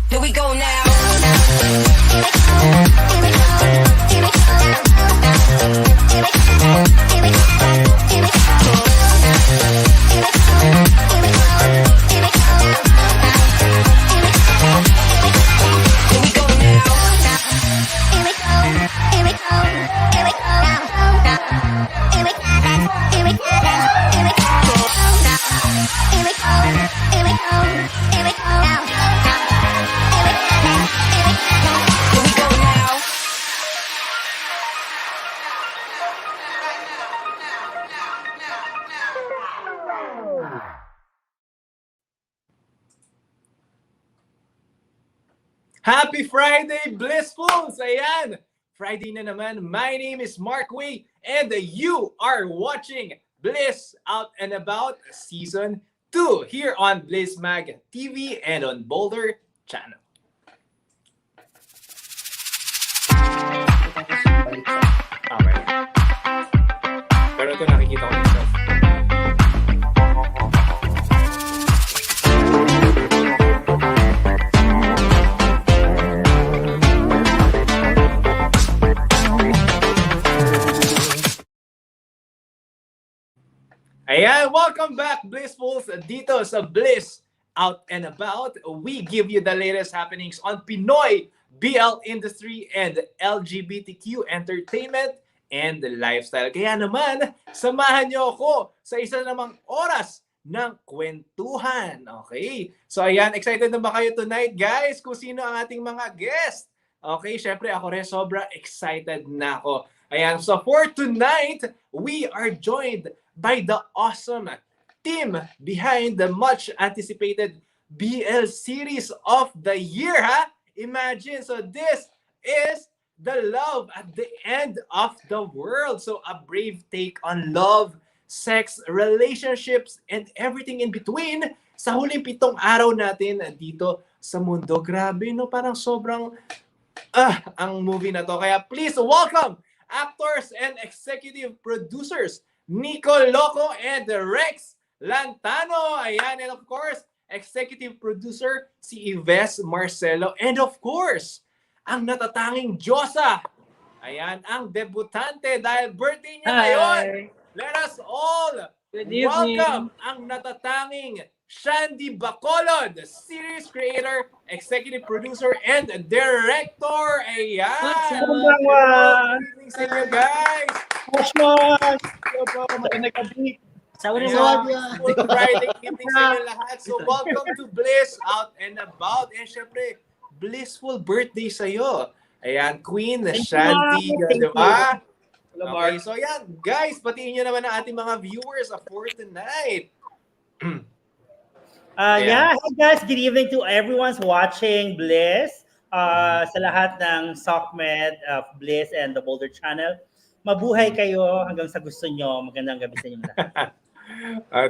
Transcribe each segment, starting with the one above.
Here we go now. Happy Friday, Blissfuls! Ayan! Friday na naman. My name is Mark Way and you are watching Bliss Out and About Season 2 here on Bliss Mag TV and on Boulder Channel. Okay. Pero ito nakikita ko nito. Ayan, welcome back, Blissfuls, dito sa Bliss Out and About. We give you the latest happenings on Pinoy BL industry and LGBTQ entertainment and lifestyle. Kaya naman, samahan niyo ako sa isa namang oras ng kwentuhan. Okay? So ayan, excited na ba kayo tonight, guys? Kung sino ang ating mga guest? Okay, syempre ako rin sobra excited na ako. Ayan, so for tonight, we are joined by the awesome team behind the much anticipated BL series of the year, ha? Imagine, so this is the love at the end of the world. So a brave take on love, sex, relationships, and everything in between sa huling 7 araw natin dito sa mundo. Grabe, no? Parang sobrang ang movie na to. Kaya please welcome actors and executive producers Nico Loco and Rex Lantano. Ayan, and of course, executive producer si Yves Marcelo. And of course, ang natatanging Diyosa. Ayan, ang debutante dahil birthday niya ngayon. let us all Good welcome evening. ang natatanging Shandy Bacolod, series creator, executive producer, and director. What's Ayan! up? Hello, Konbanwa! good evening sa inyo, guys! Cosmos! Hello po, magandang gabi. Ayan, Sawadee. full Friday evening sa inyo lahat. So, welcome to Bliss Out and About. And syempre, blissful birthday sa'yo. Ayan, Queen Thank you, Mark. Shandy, Thank di you. ba? Hello, Okay, Mark. so yan, guys, patiin nyo naman ang ating mga viewers for tonight. Yeah, hey guys, good evening to everyone's watching Bliss. Sa lahat ng SOCMED, Bliss and the Boulder Channel. Mabuhay kayo hanggang sa gusto nyo. Magandang gabi sa inyo lahat.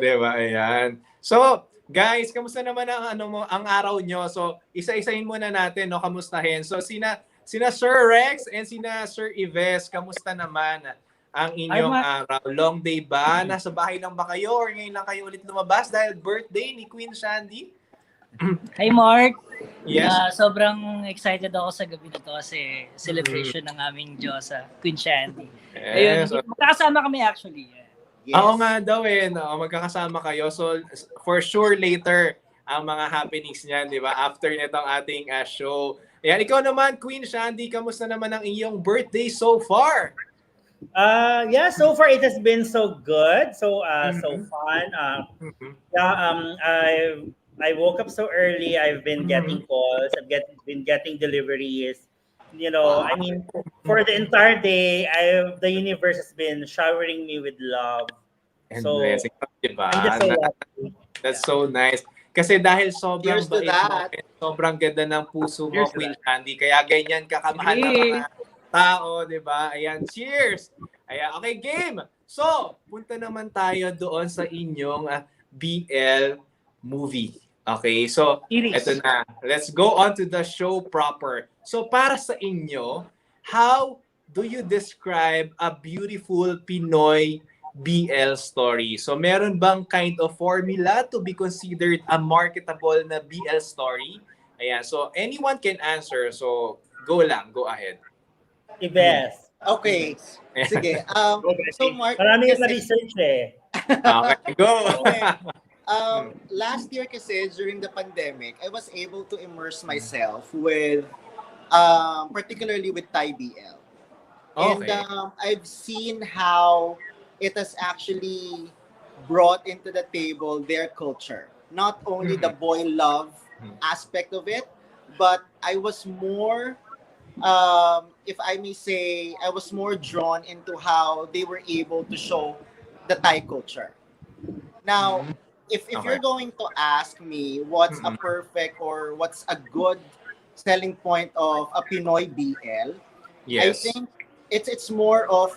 Diba? Ayan. So, guys, kamusta naman ang ang araw nyo? So, isa-isahin muna natin, no, kamustahin. So, sina Sir Rex and sina Sir Ives, kamusta naman ang inyong araw? Long day ba? Nasa bahay lang ba kayo or ngayon lang kayo ulit lumabas dahil birthday ni Queen Shandy? Hi Mark. Yes. Sobrang excited ako sa gabi na to kasi celebration ng aming Diyosa, Queen Shandy. Yes. Ayun, magkakasama kami actually. Yes. Oo nga daw no? Magkakasama kayo. So, for sure later ang mga happenings niyan, di ba? After nitong ating show. Ayan, ikaw naman, Queen Shandy, kamusta naman ang iyong birthday so far? Yeah, so far it has been so good. So fun. I woke up so early. I've been getting calls. Been getting deliveries. You know, I mean, for the entire day, the universe has been showering me with love. And So, blessing, diba? I'm just so happy. That's so nice. Kasi dahil sobrang Cheers to bait mo, that. sobrang ganda ng puso mo, Cheers to Queen Shandy. Kaya ganyan kakamahal ng mga tao, di ba? Ayan, cheers! Ayan, okay, game! So, punta naman tayo doon sa inyong BL movie. Okay, so, eto na. Let's go on to the show proper. So, para sa inyo, how do you describe a beautiful Pinoy BL story? So, meron bang kind of formula to be considered a marketable na BL story? Ayan, so anyone can answer. So, go lang, go ahead. Ibes. Okay. Sige. So Mark, Marami kasi, na research eh. Okay, go! last year kasi during the pandemic, I was able to immerse myself with, particularly with Thai BL. And Okay. I've seen how it has actually brought into the table their culture. Not only the boy love aspect of it, but I was more, if I may say, I was more drawn into how they were able to show the Thai culture. Now, if Okay. you're going to ask me what's a perfect or what's a good selling point of a Pinoy BL, I Yes. think it's more of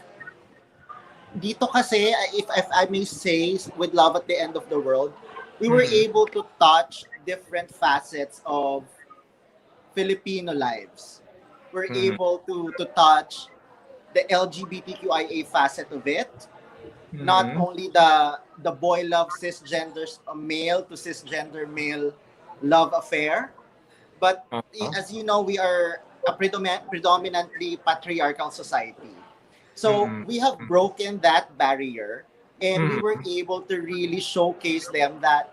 dito kasi, if I may say, with Love at the End of the World, we were able to touch different facets of Filipino lives. We're able to touch the LGBTQIA facet of it, not only the boy love cisgender male to cisgender male love affair, but as you know, we are a predominantly patriarchal society. So we have broken that barrier, and we were able to really showcase that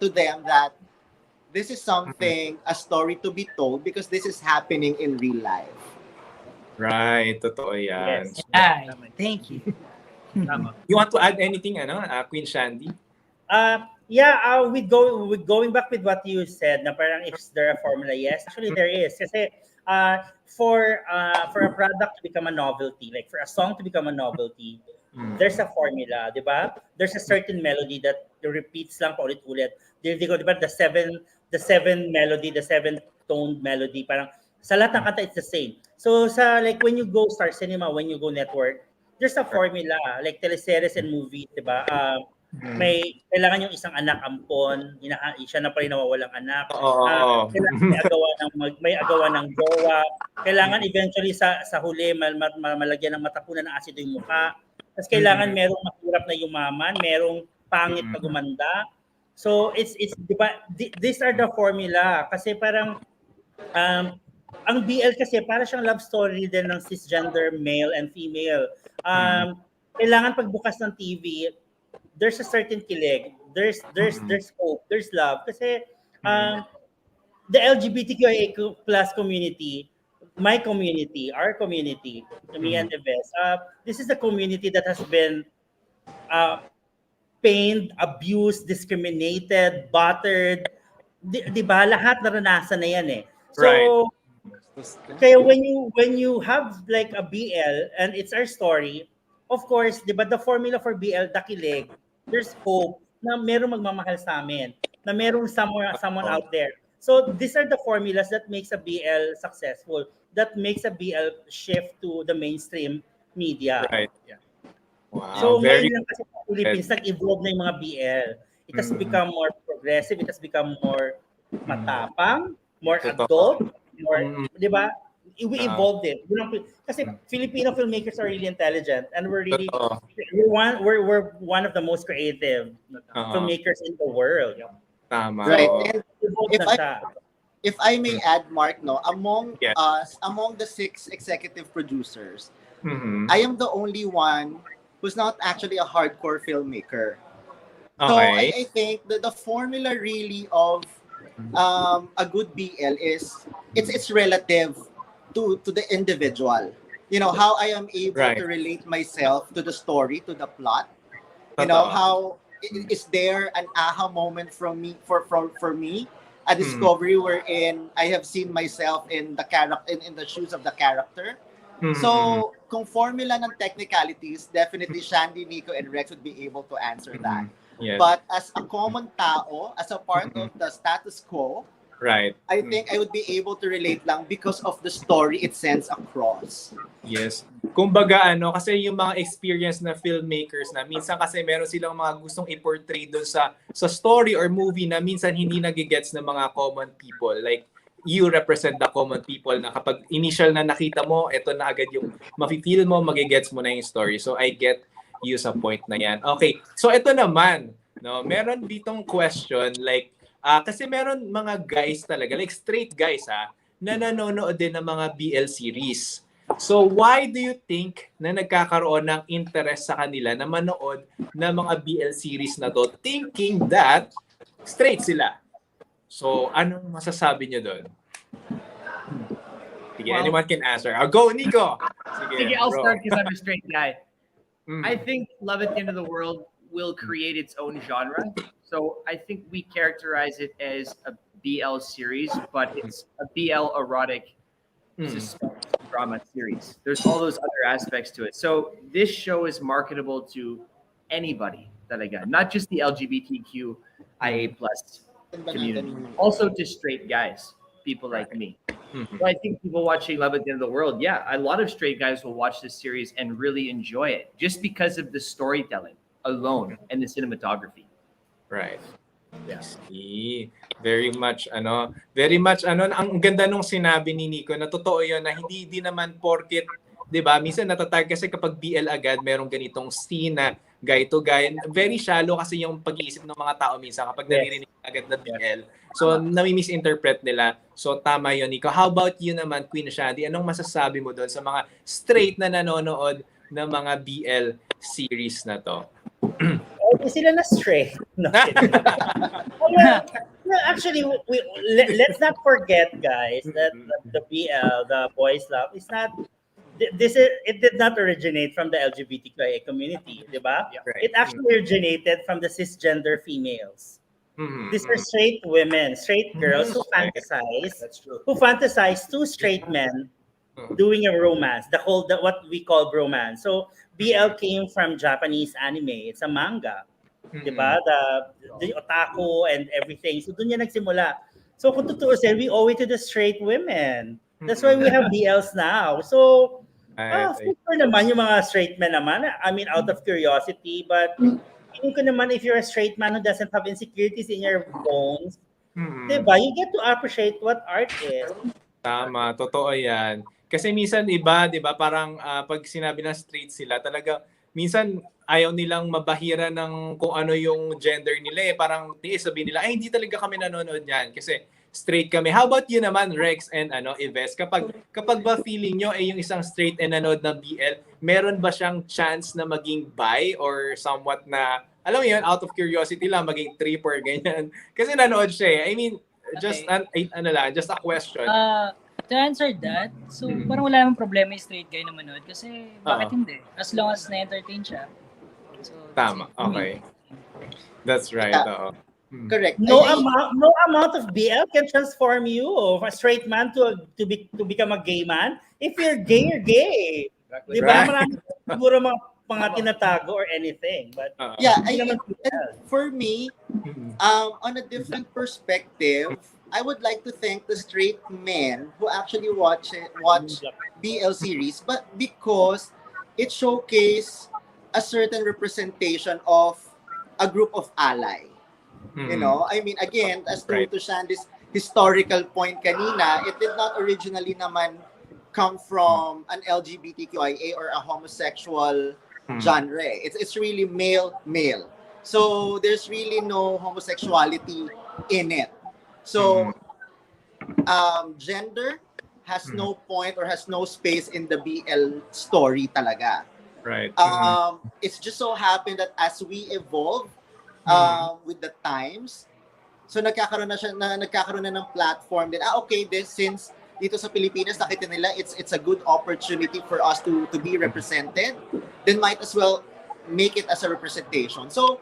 this is something, a story to be told, because this is happening in real life. Right, totoo yan. Yes. Ay, thank you. Tama. You want to add anything, Queen Shandy? With going back with what you said, na parang is there a formula? Yes, actually there is. Kasi for a product to become a novelty, like for a song to become a novelty, there's a formula, di ba? There's a certain melody that repeats lang paulit-ulit. Di ba the seven melody, the seven toned melody, parang sa lahat ng kanta it's the same. So like when you go Star Cinema, when you go network, there's a formula, like teleseries and movies, di ba? May kailangan yung isang anak ampon, siya na pa rin nawawalang anak. Kailangan may agawan ng jowa. Kailangan eventually sa huli malagyan ng matapunan ng asido yung mukha. Tapos kailangan merong mahirap na yumaman, merong pangit na gumanda. So it's diba, these are the formula kasi parang ang BL kasi para siyang love story din ng cisgender male and female. Kailangan pagbukas ng TV, there's a certain kilig, there's hope, there's love. Kasi the LGBTQIA plus community, my community, our community, me and Yves, this is a community that has been uh, pained, abused, discriminated, battered. Di ba? Lahat naranasan na yan eh. So, Right. kaya when you have like a BL and it's our story, of course, 'di ba the formula for BL dakilig, there's hope na merong magmamahal sa amin, na merong someone out there. So these are the formulas that makes a BL successful, that makes a BL shift to the mainstream media. Right. Yeah. Wow. So Very ngayon lang kasi sa Philippines nag-evolve na yung mga BL. It has become more progressive, it has become more matapang, more Totoo. adult, more, 'di ba? We evolved it. Kasi Filipino filmmakers are really intelligent and Totoo. we're one of the most creative filmmakers in the world. Tama. Right. Oo. And Evolved if na I siya. if I may add, Mark, no, among Yeah. us, among the 6 executive producers, Mhm. I am the only one who's not actually a hardcore filmmaker. So Okay. I think that the formula really of a good BL is it's relative to the individual. You know, how I am able Right. to relate myself to the story, to the plot. You know, Totoo. how is there an aha moment from me for me, a discovery wherein I have seen myself in the character in the shoes of the character. Mhm. So, kung formula ng technicalities, definitely Shandy, Nico, and Rex would be able to answer that. Yes. But as a common tao, as a part of the status quo, Right. I think I would be able to relate lang because of the story it sends across. Yes. Kumbaga kasi yung mga experience na filmmakers na minsan kasi meron silang mga gustong i-portray doon sa story or movie na minsan hindi nagigets ng mga common people. Like you represent the common people na kapag initial na nakita mo, ito na agad yung mafe-feel mo, magigets mo na yung story. So I get you sa point na yan. Okay. So ito naman, no, meron ditong question like kasi meron mga guys talaga, like straight guys na nanonood din ng mga BL series. So why do you think na nagkakaroon ng interest sa kanila na manood ng mga BL series na to thinking that straight sila? So anong masasabi niyo doon? Sige, Well, anyone can answer. Go, Nico! Sige, I'll bro. start because I'm a straight guy. Mm. I think Love at the End of the World will create its own genre. So I think we characterize it as a BL series, but it's a BL erotic suspense drama series. There's all those other aspects to it. So this show is marketable to anybody that I got, not just the LGBTQIA plus community, also to straight guys, people like me. So I think people watching Love at the End of the World, yeah, a lot of straight guys will watch this series and really enjoy it just because of the storytelling alone and the cinematography. Right. Yes. Very much ang ganda nung sinabi ni Nico na totoo 'yon na hindi naman porket 'di ba minsan natatag kasi kapag BL agad merong ganitong scene na guy to guy, very shallow kasi yung pag-iisip ng mga tao minsan kapag naririnig agad na BL. So nami-misinterpret nila. So tama 'yon, Nico. How about you naman, Queen Shandy? Anong masasabi mo doon sa mga straight na nanonood ng mga BL series na to? Sila na straight. No. Well, actually, let's not forget, guys, that the BL, the boys love, is not. It did not originate from the LGBTQIA community, di ba? Right. It actually originated from the cisgender females. These are straight women, straight girls who fantasize. That's true. Who fantasize two straight men doing a romance, what we call bromance. So BL came from Japanese anime. It's a manga. Diba? The otaku and everything. So doon yan nagsimula. So kung tutuusin, we owe it to the straight women. That's why we have BLs now. So for naman yung mga straight men naman. I mean, out of curiosity, but feeling ko naman if you're a straight man who doesn't have insecurities in your bones, diba? You get to appreciate what art is. Tama, totoo yan. Kasi minsan iba, 'di ba, parang pag sinabi na straight sila, talaga minsan ayaw nilang mabahira ng kung ano yung gender nila parang sabihin nila ay hindi talaga kami nanonood niyan kasi straight kami. How about you naman, Rex and Yves? Kapag ba feeling nyo yung isang straight and nanonood ng BL, meron ba siyang chance na maging bi or somewhat na alam mo yun, out of curiosity lang, maging tripper, ganyan. Kasi nanood siya eh. I mean, just, just a question. To answer that, so parang wala namang problema yung straight guy na manood kasi bakit hindi? As long as na-entertain siya. So, Tama, okay. That's right, oo. Correct. No amount of BL can transform you from a straight man to become a gay man. If you're gay, you're gay. Di ba? Right. Marami siguro mga tinatago or anything. But Yeah, hindi naman and for me, on a different perspective, I would like to thank the straight men who actually watch BL series, but because it showcased a certain representation of a group of ally. You know, I mean, again, as to Shandy's historical point kanina, it did not originally naman come from an LGBTQIA or a homosexual genre. It's really male. So there's really no homosexuality in it. So gender has no point or has no space in the BL story talaga. Right. It's just so happened that as we evolve with the times, so nagkakaroon na ng platform din. Okay, since dito sa Pilipinas nakita nila it's a good opportunity for us to be represented, then might as well make it as a representation. So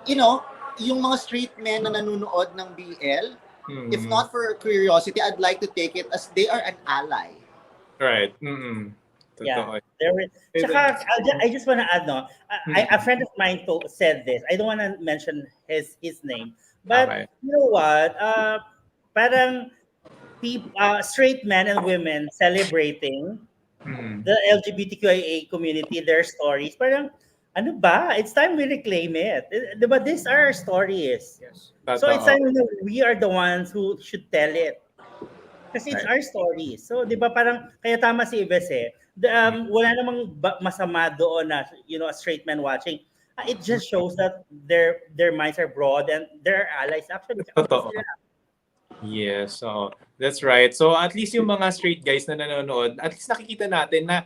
you know, yung mga straight men na nanonood ng BL, if not for curiosity, I'd like to take it as they are an ally. Right. Yeah, Tsaka, I just want to add, a friend of mine said this. I don't want to mention his name, but you know what? Parang straight men and women celebrating the LGBTQIA community, their stories. Parang, ano ba? It's time we reclaim it. Diba? These are our stories. Yes. So it's time we are the ones who should tell it. Kasi it's our story. So, di ba parang, kaya tama si Ives wala namang masama doon na, a straight man watching. It just shows that their minds are broad and their allies actually. Totoo. Yes, so that's right. So at least yung mga straight guys na nanonood, at least nakikita natin na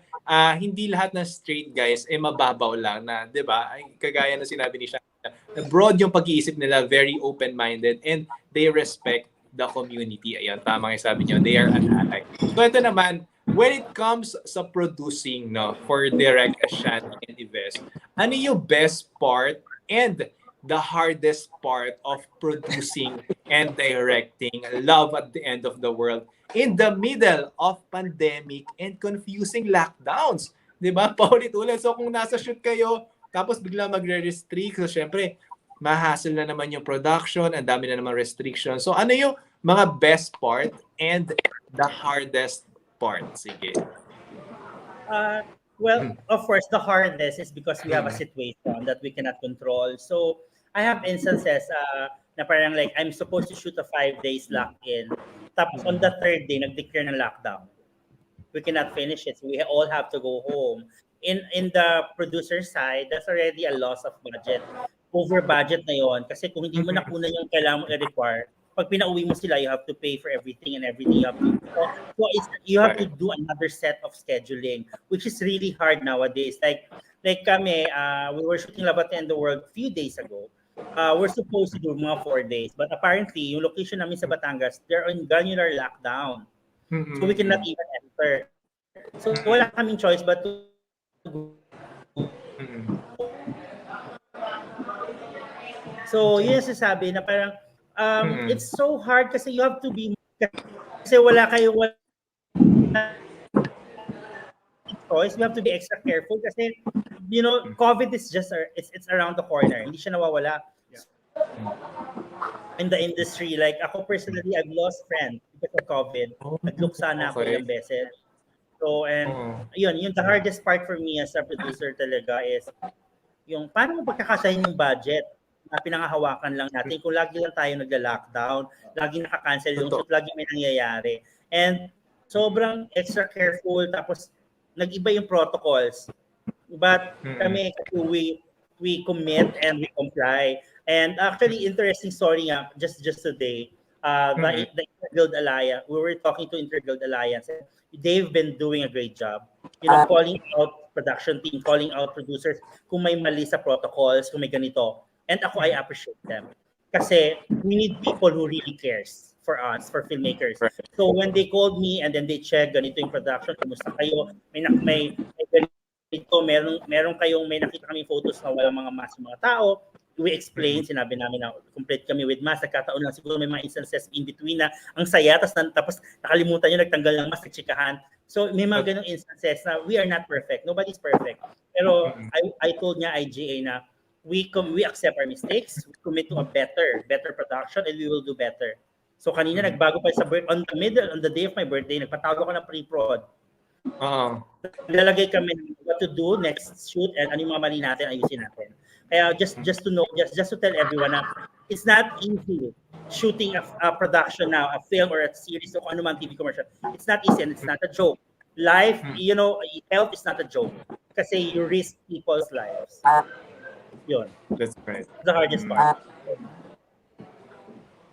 hindi lahat ng straight guys mababaw lang na, 'di ba? Kagaya na sinabi ni Shana, broad yung pag-iisip nila, very open-minded and they respect the community. Ayun, tama yung sabi niyo, they are an ally. So ito naman, when it comes sa producing for Direct Shana and Ives, ano yung best part and the hardest part of producing and directing Love at the End of the World in the middle of pandemic and confusing lockdowns? Diba? Paulit-ulit. So kung nasa shoot kayo, tapos bigla magre-restrict, so syempre, mahassle na naman yung production, ang dami na naman restriction. So ano yung mga best part and the hardest part? Sige. Well, of course, the hardest is because we have a situation that we cannot control. So, I have instances na parang like I'm supposed to shoot a 5 days lock-in. Tapos on the third day, nag-declare ng lockdown. We cannot finish it. So we all have to go home. In the producer side, that's already a loss of budget. Over budget na yon. Kasi kung hindi mo nakunan yung kailangan mo i-require, pag pinauwi mo sila, you have to pay for everything and everything. You have to do another set of scheduling, which is really hard nowadays. Like kami, we were shooting Love at the End of the World a few days ago. We're supposed to do mga 4 days. But apparently, yung location namin sa Batangas, they're on granular lockdown. So we cannot even enter. So wala kaming choice but to So yun yung sasabi na parang it's so hard kasi you have to be kasi wala choice. We have to be extra careful kasi COVID is just it's around the corner. Hindi siya nawawala. In the industry, like ako personally, I've lost friends because of COVID. Nagluksa na ako ilang beses. So yun the hardest part for me as a producer talaga is yung paano mo pagkakasahin yung budget na pinangahawakan lang natin kung lagi lang tayo nagla-lockdown, lagi naka-cancel yung shoot, lagi may nangyayari. And sobrang extra careful tapos nag-iba yung protocols. But kami we commit and we comply. And actually interesting story nga just today, the Interguild Alliance, we were talking to Interguild Alliance and they've been doing a great job. Calling out production team, calling out producers kung may mali sa protocols, kung may ganito. And ako, I appreciate them. Kasi we need people who really cares for us, for filmmakers. Right. So when they called me and then they check ganito yung production, kumusta kayo, may ganito, meron kayong may nakita kami photos na walang mga mask yung mga tao, we explain, sinabi namin na complete kami with mask, nagkataon lang siguro may mga instances in between na ang saya, tapos nakalimutan nyo, nagtanggal ng mask, nagchikahan. So may mga ganong instances na we are not perfect, nobody's perfect. Pero I told niya, IGA, na we accept our mistakes, we commit to a better production, and we will do better. So kanina nagbago pa on the day of my birthday, nagpatawag ako ng pre-prod. Nilalagay kami what to do next shoot and ano yung mga mali natin, ayusin natin. Kaya just to know, just to tell everyone na it's not easy shooting a production now, a film or a series o ano man TV commercial. It's not easy and it's not a joke. Life, health is not a joke. Kasi you risk people's lives. Yun. That's right. The hardest part.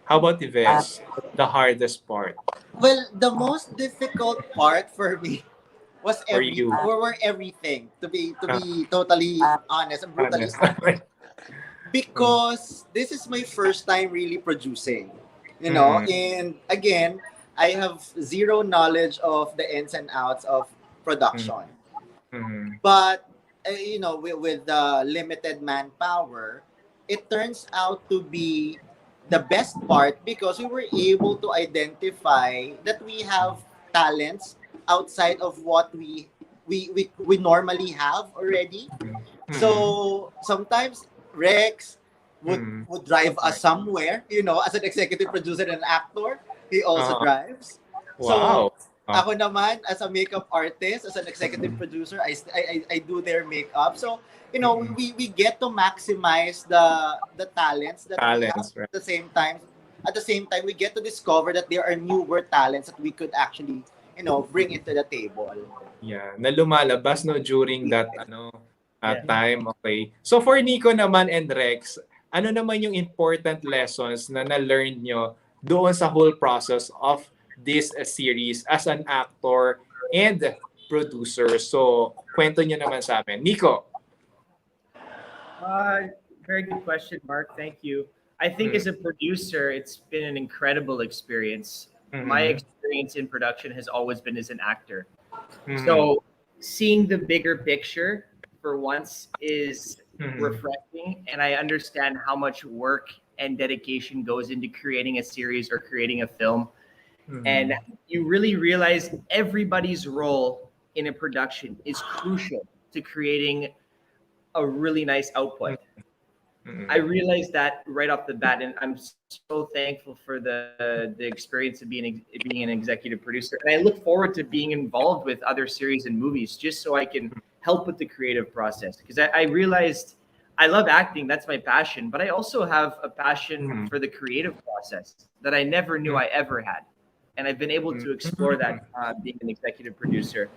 How about Yves? The hardest part? Well, the most difficult part for me was everything. To be totally honest and brutally honest. Because this is my first time really producing, and again, I have zero knowledge of the ins and outs of production. But with the limited manpower, it turns out to be the best part because we were able to identify that we have talents outside of what we normally have already. So sometimes Rex would drive us somewhere, as an executive producer and actor, he also drives. Wow. So ako naman, as a makeup artist, as an executive producer, I do their makeup. So we get to maximize the talents that we have. Right. At the same time, we get to discover that there are newer talents that we could actually bring it to the table. Yeah, na lumalabas during that time. Okay. So for Nico naman and Rex, ano naman yung important lessons na na-learn nyo doon sa whole process of this series as an actor and producer? So kwento nyo naman sa amin. Nico. Very good question, Mark. Thank you. I think as a producer, it's been an incredible experience. My experience in production has always been as an actor. So seeing the bigger picture for once is refreshing, and I understand how much work and dedication goes into creating a series or creating a film. And you really realize everybody's role in a production is crucial to creating a really nice output. I realized that right off the bat, and I'm so thankful for the experience of being an executive producer. And I look forward to being involved with other series and movies just so I can help with the creative process. Because I realized I love acting, that's my passion, but I also have a passion for the creative process that I never knew I ever had. And I've been able to explore that being an executive producer.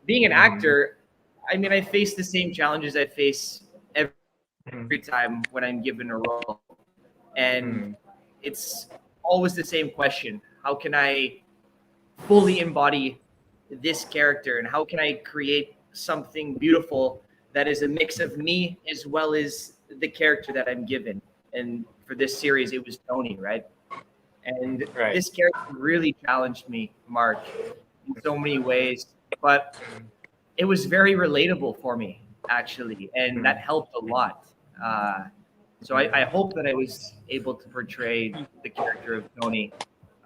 Being an actor, I mean, I face the same challenges I face every time when I'm given a role. And it's always the same question. How can I fully embody this character? And how can I create something beautiful that is a mix of me as well as the character that I'm given? And for this series, it was Tony, right? And this character really challenged me, Mark, in so many ways. But it was very relatable for me, actually. And that helped a lot. So I hope that I was able to portray the character of Tony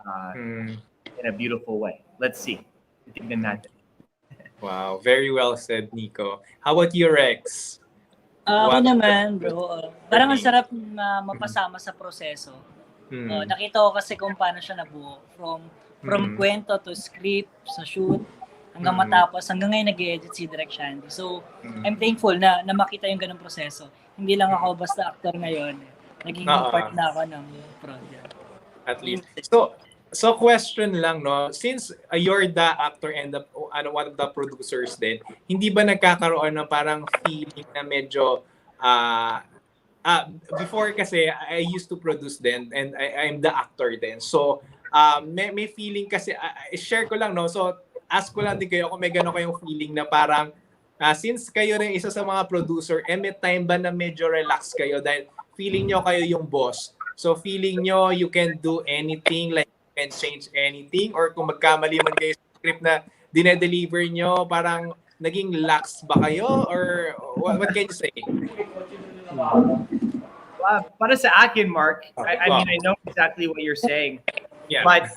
in a beautiful way. Let's see. Wow, very well said, Nico. How about you, Rex? Ako naman, bro. Parang ang sarap mapasama sa proseso. Nakita ko kasi kung paano siya nabuo. From kwento to script, sa shoot, hanggang matapos, hanggang ngayon nag-edit si Direk Shandy. So, I'm thankful na makita yung ganung proseso. Hindi lang ako basta actor ngayon. Naging part na ako ng project. At least. So question lang, no? Since you're the actor and one of the producers din, hindi ba nagkakaroon ng parang feeling na medyo before kasi I used to produce then and I'm the actor then. So may feeling kasi share ko lang, no? So ask ko lang din kayo kung may gano'n kayong feeling na parang since kayo rin isa sa mga producer, may time ba na medyo relax kayo dahil feeling nyo kayo yung boss? So feeling nyo you can do anything, like you can change anything, or kung magkamali man kayo sa script na dinedeliver nyo, parang naging lax ba kayo, or what can you say? Para sa akin, Mark, I mean, I know exactly what you're saying, but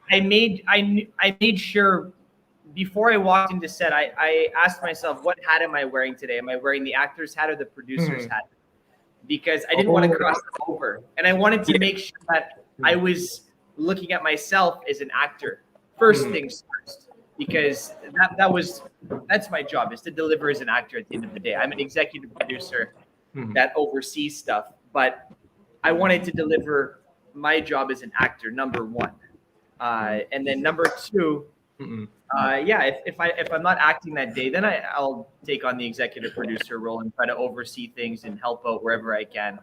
I made sure before I walked into set, I asked myself, what hat am I wearing today? Am I wearing the actor's hat or the producer's hat? Because I didn't want to cross them over, and I wanted to make sure that I was looking at myself as an actor first things first, because that's my job, is to deliver as an actor at the end of the day. I'm an executive producer that oversees stuff, but I wanted to deliver my job as an actor, number one, and then number two. If I'm not acting that day, then I'll take on the executive producer role and try to oversee things and help out wherever I can.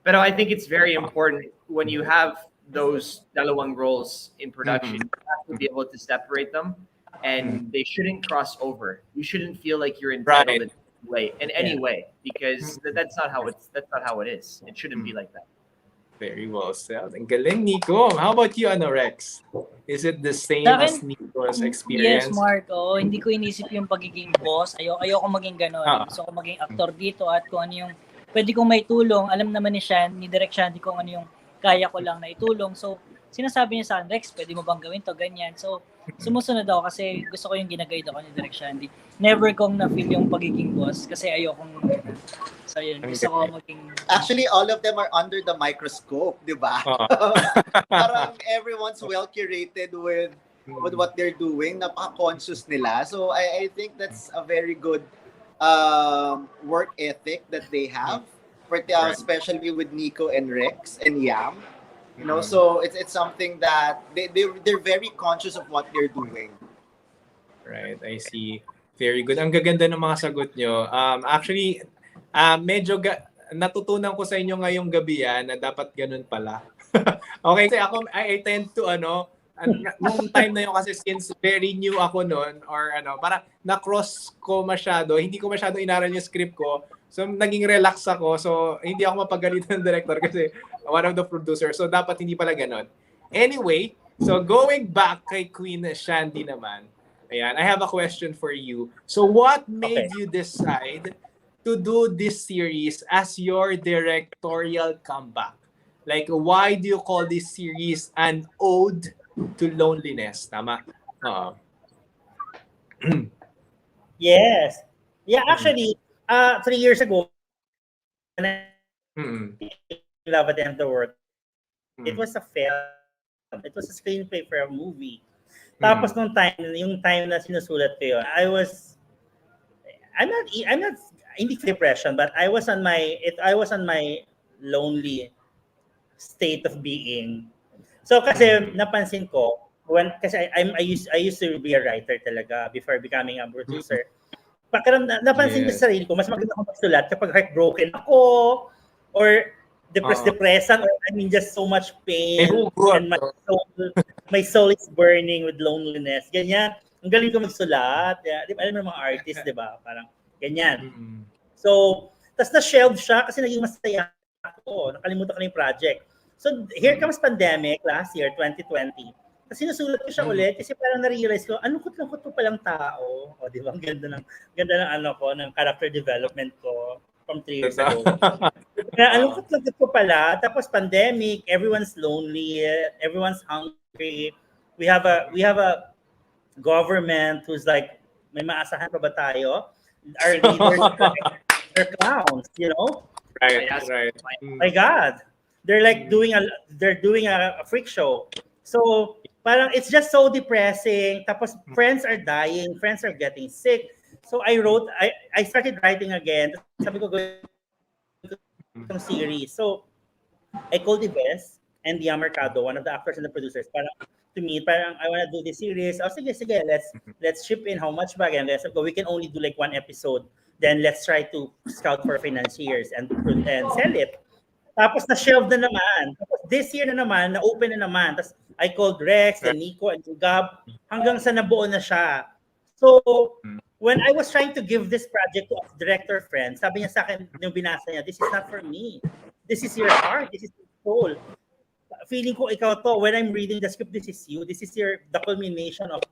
But I think it's very important when you have those dalawang roles in production, you have to be able to separate them, and they shouldn't cross over. You shouldn't feel like you're entitled in any way, because that's not how it is. It shouldn't be like that. Very well said. Ang galing, Nico. How about you, Rex? Is it the same as Nico's experience? Yes, Mark. Hindi ko inisip yung pagiging boss. Ayoko maging gano'n. Gusto ko maging aktor dito, at kung ano yung pwede kong may tulong. Alam naman ni Direk Shandy kung ano yung kaya ko lang na itulong. So, sinasabi niya sa akin, Rex, pwede mo bang gawin to, ganyan. So, sumusunod ako kasi gusto ko yung ginaguide ako ni Direk Shandy. Never kong na-feel yung pagiging boss kasi ayokong. So, yun. Gusto ko maging. Actually, all of them are under the microscope, di ba? Parang everyone's well curated with what they're doing. Napaka-conscious nila. So, I think that's a very good work ethic that they have. Especially with Nico and Rex and Yam. You know, so it's something that they're very conscious of what they're doing. Right, I see. Very good. Ang gaganda ng mga sagot nyo. Actually, medyo natutunan ko sa inyo ngayong gabi na dapat ganun pala. Okay, kasi ako, I tend to, nung time na yun kasi since very new ako noon, or parang na-cross ko masyado, hindi ko masyado inaral yung script ko. So, naging relax ako. So, hindi ako mapagalitan ng director kasi one of the producers. So, dapat hindi pala ganon. Anyway, so going back kay Queen Shandy naman, ayan, I have a question for you. So, what made you decide to do this series as your directorial comeback? Like, why do you call this series an ode to loneliness? Tama? Yes. Yeah, actually, 3 years ago, when I Love at the End of the World, it was a film. It was a screenplay for a movie. Tapos yung time na sinusulat ko yun, I'm not hindi depression, but I was on my lonely state of being. So kasi napansin ko kasi I used to be a writer talaga before becoming a producer. Napansin ko sa sarili ko, mas maganda akong magsulat kapag heartbroken ako, or depressed, or just so much pain, and my soul is burning with loneliness. Ganyan. Ang galing ko magsulat. Di ba, alam mo mga artist, di ba? Parang ganyan. So, tas na-shelve siya kasi naging masaya ako. Nakalimutan ko na yung project. So, here comes pandemic last year, 2020. Kasi sinusulat ko siya ulit kasi parang na-realize ko, lungkot-lungkot po palang tao. O, di ba? Ang ganda ng character development ko from 3 years ago. Kaya lungkot-lungkot po pala. Tapos pandemic, everyone's lonely, everyone's hungry. We have a government who's like, may maasahan pa ba tayo? Our leaders are clowns, you know? Right. My God. They're like doing a freak show. So, parang it's just so depressing. Tapos friends are dying, friends are getting sick. So I started writing again. Sabi ko gawin itong series. So I called Ives and Dia Mercado, one of the actors and the producers, parang I want to do this series. Oh, sige, let's ship in how much ba? And let's go. We can only do like 1 episode. Then let's try to scout for financiers and sell it. Tapos na-shelve na naman. Tapos this year na naman, na-open na naman. Tapos I called Rex and Nico and Gab hanggang sa nabuo na siya. So, when I was trying to give this project to a director friend, sabi niya sa akin, yung binasa niya, this is not for me. This is your heart. This is your soul. Feeling ko ikaw to. When I'm reading the script, this is you. This is the culmination of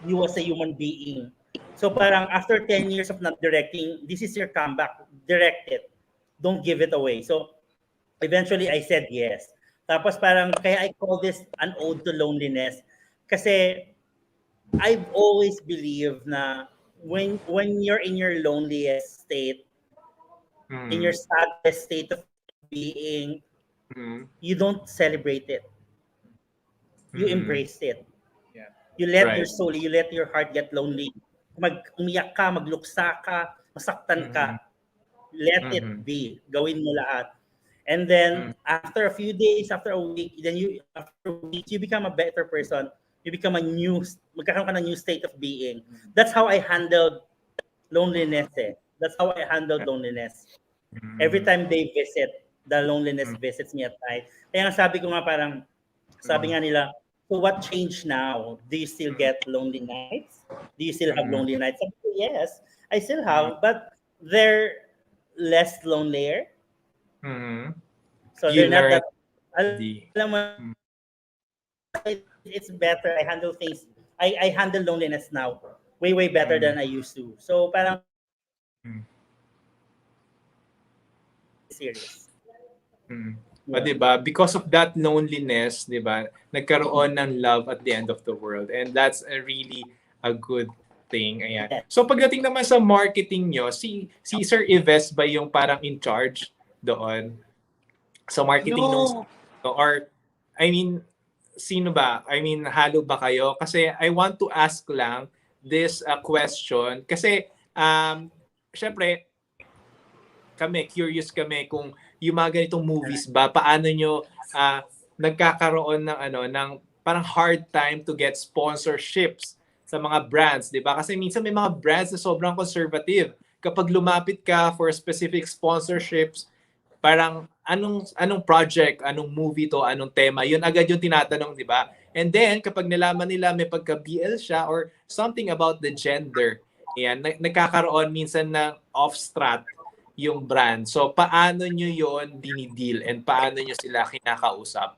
you as a human being. So parang after 10 years of not directing, this is your comeback. Direct it. Don't give it away. So eventually I said yes. Tapos parang kaya I call this an ode to loneliness kasi I've always believed na when you're in your loneliest state, in your saddest state of being, you don't celebrate it. You embrace it. Yeah. You let Right. your soul, you let your heart get lonely. Umiyak ka, magluksa ka, masaktan ka. Let it be. Gawin mo lahat. And then after a few days, after a week, then after weeks, you become a better person. You become magkakaroon ka ng new state of being. That's how I handled loneliness That's how I handled loneliness. Every time they visit, the loneliness visits me at night. Kaya nga sabi ko nga parang, sabi nga nila, so what changed now? Do you still get lonely nights? Do you still have lonely nights? Sabi ko, yes, I still have, but they're less lonelier. So You they're not learn that, the alam mo, it's better. I handle things, I handle loneliness now way better than I used to. So parang serious. O, diba? Because of that loneliness, diba, nagkaroon ng love at the end of the world. And that's a really a good thing. Ayan. So pagdating naman sa marketing nyo, si Sir Yves ba yung parang in charge doon sa marketing No. or I mean, sino ba? I mean, halo ba kayo? Kasi I want to ask lang this question kasi syempre curious kami kung yung mga ganitong movies ba, paano nyo nagkakaroon ng parang hard time to get sponsorships sa mga brands, di ba? Kasi minsan may mga brands na sobrang conservative. Kapag lumapit ka for specific sponsorships, parang anong project, anong movie to, anong tema, yun agad yung tinatanong, di ba? And then, kapag nalaman nila may pagka-BL siya or something about the gender, yan, nagkakaroon minsan ng off-strat yung brand. So, paano nyo yun dinideal and paano nyo sila kinakausap?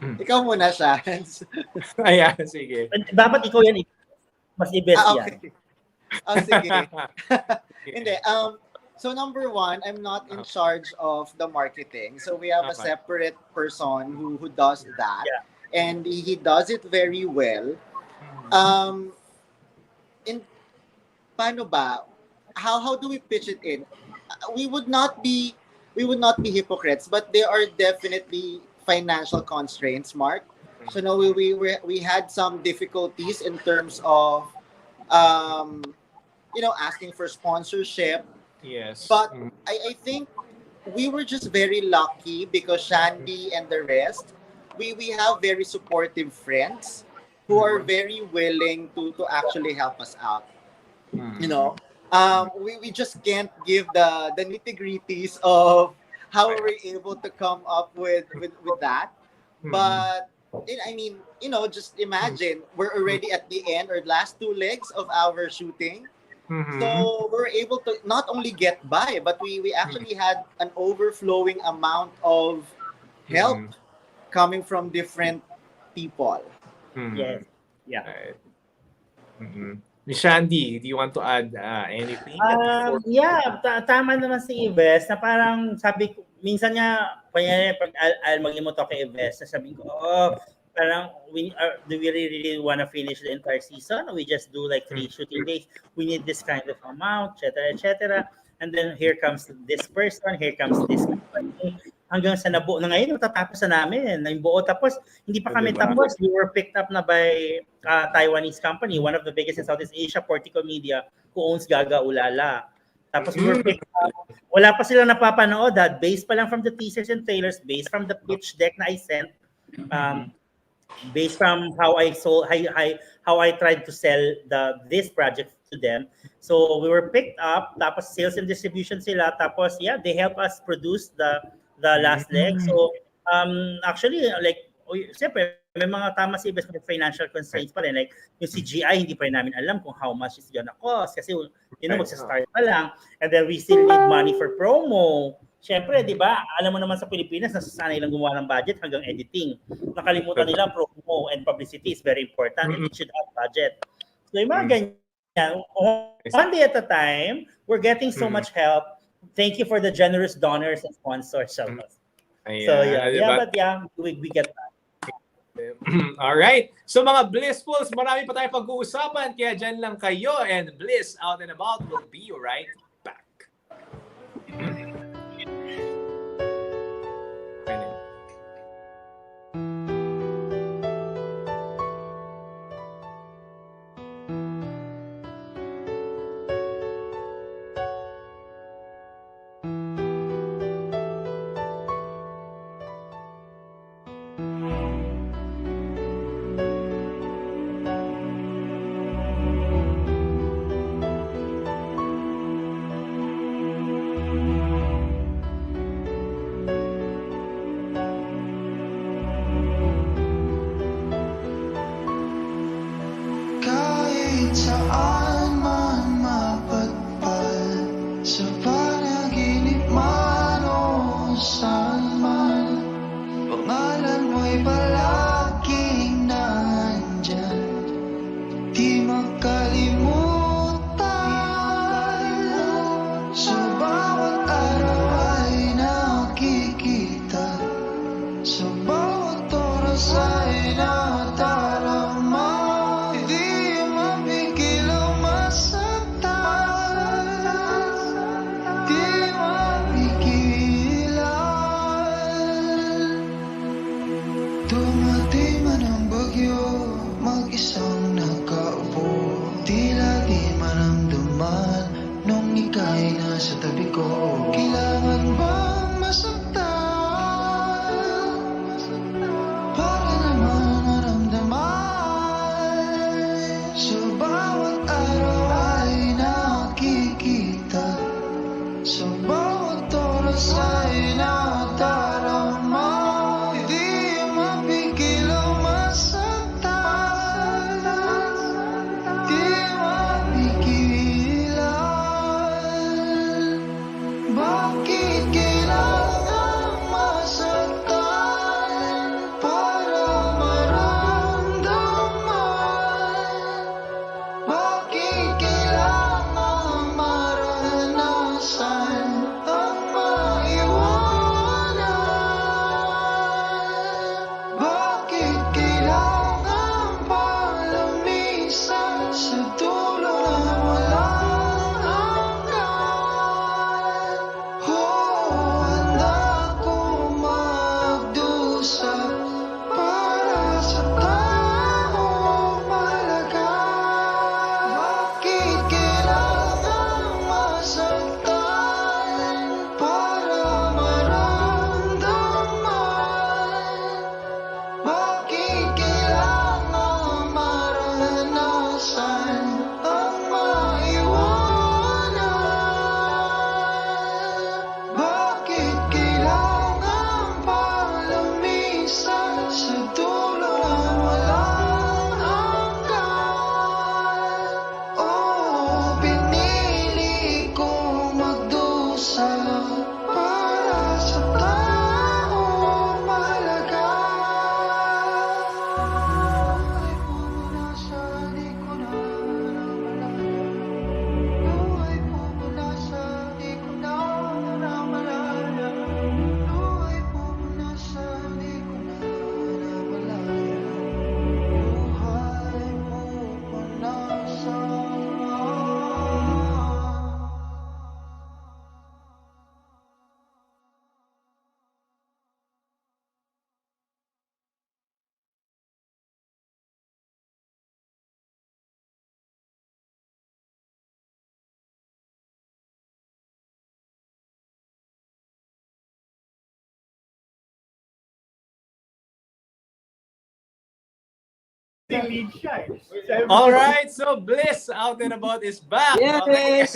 Ikaw muna, Shans. Ayan, sige. Dapat ikaw yan, mas i-best yan. Okay. Oh, sige. Hindi. So number one, I'm not in charge of the marketing. So we have a separate person who does that. Yeah. And he does it very well. Paano ba? How do we pitch it in? We would not be hypocrites, but there are definitely financial constraints, Mark. So no, we had some difficulties in terms of asking for sponsorship. Yes. But I think we were just very lucky because Shandy and the rest, we have very supportive friends who are very willing to actually help us out. You know, we just can't give the nitty-gritties of how we're able to come up with that. But I mean, just imagine we're already at the end or last two legs of our shooting. So we're able to not only get by, but we actually had an overflowing amount of help coming from different people. Yes. Yeah. Miss Shandy, do you want to add anything? Yeah, tama naman si Ives na parang sabi ko, minsan nga, kanya pag I'll mag-imo to kay Ives, sasabihin ko, parang do we really want to finish the entire season? Or we just do like 3 shooting days? We need this kind of amount, etc. And then here comes this person, here comes this company. Hanggang sa nabuo na ngayon, matatapos na namin. Na yung buo. Tapos, hindi pa kami tapos. We were picked up na by Taiwanese company, one of the biggest in Southeast Asia, Portico Media, who owns Gaga Ulala. Tapos we were picked up. Wala pa silang napapanood. Based pa lang from the teasers and trailers, based from the pitch deck na I sent, based from how I tried to sell this project to them. So we were picked up, tapos sales and distribution sila, tapos they help us produce the last leg. So actually, like, siyempre, may mga tama si Ives, may financial constraints pa rin. Like, yung CGI, hindi pa rin namin alam kung how much is gonna cost. Kasi, magsa-start pa lang. And then, we still need money for promo. Siyempre, di ba, alam mo naman sa Pilipinas, nasasanay lang gumawa ng budget hanggang editing. Nakalimutan nila promo and publicity is very important and it should have budget. So, yung mga ganyan, one day at a time, we're getting so much help. Thank you for the generous donors and sponsors. So, but we get that. Alright. So mga Blissfuls, marami pa tayong pag-uusapan, kaya dyan lang kayo, and Bliss Out and About will be right back. Saan man mapadpad, sa panaginip man o saan man, pangalan mo'y palaging nandyan, di makalimutan. Sa bawat araw ay nakikita, sa bawat oras ay nadarama. Dumating man ang bagyo, mag-isang nakaupo, tila di maramdaman nung ika'y nasa tabi ko. Kailangan bang masaktan para naman maramdaman? Sa bawat araw ay nakikita, sa bawat oras ay nadarama. Alright, so Bliss Out and About is back. Yes!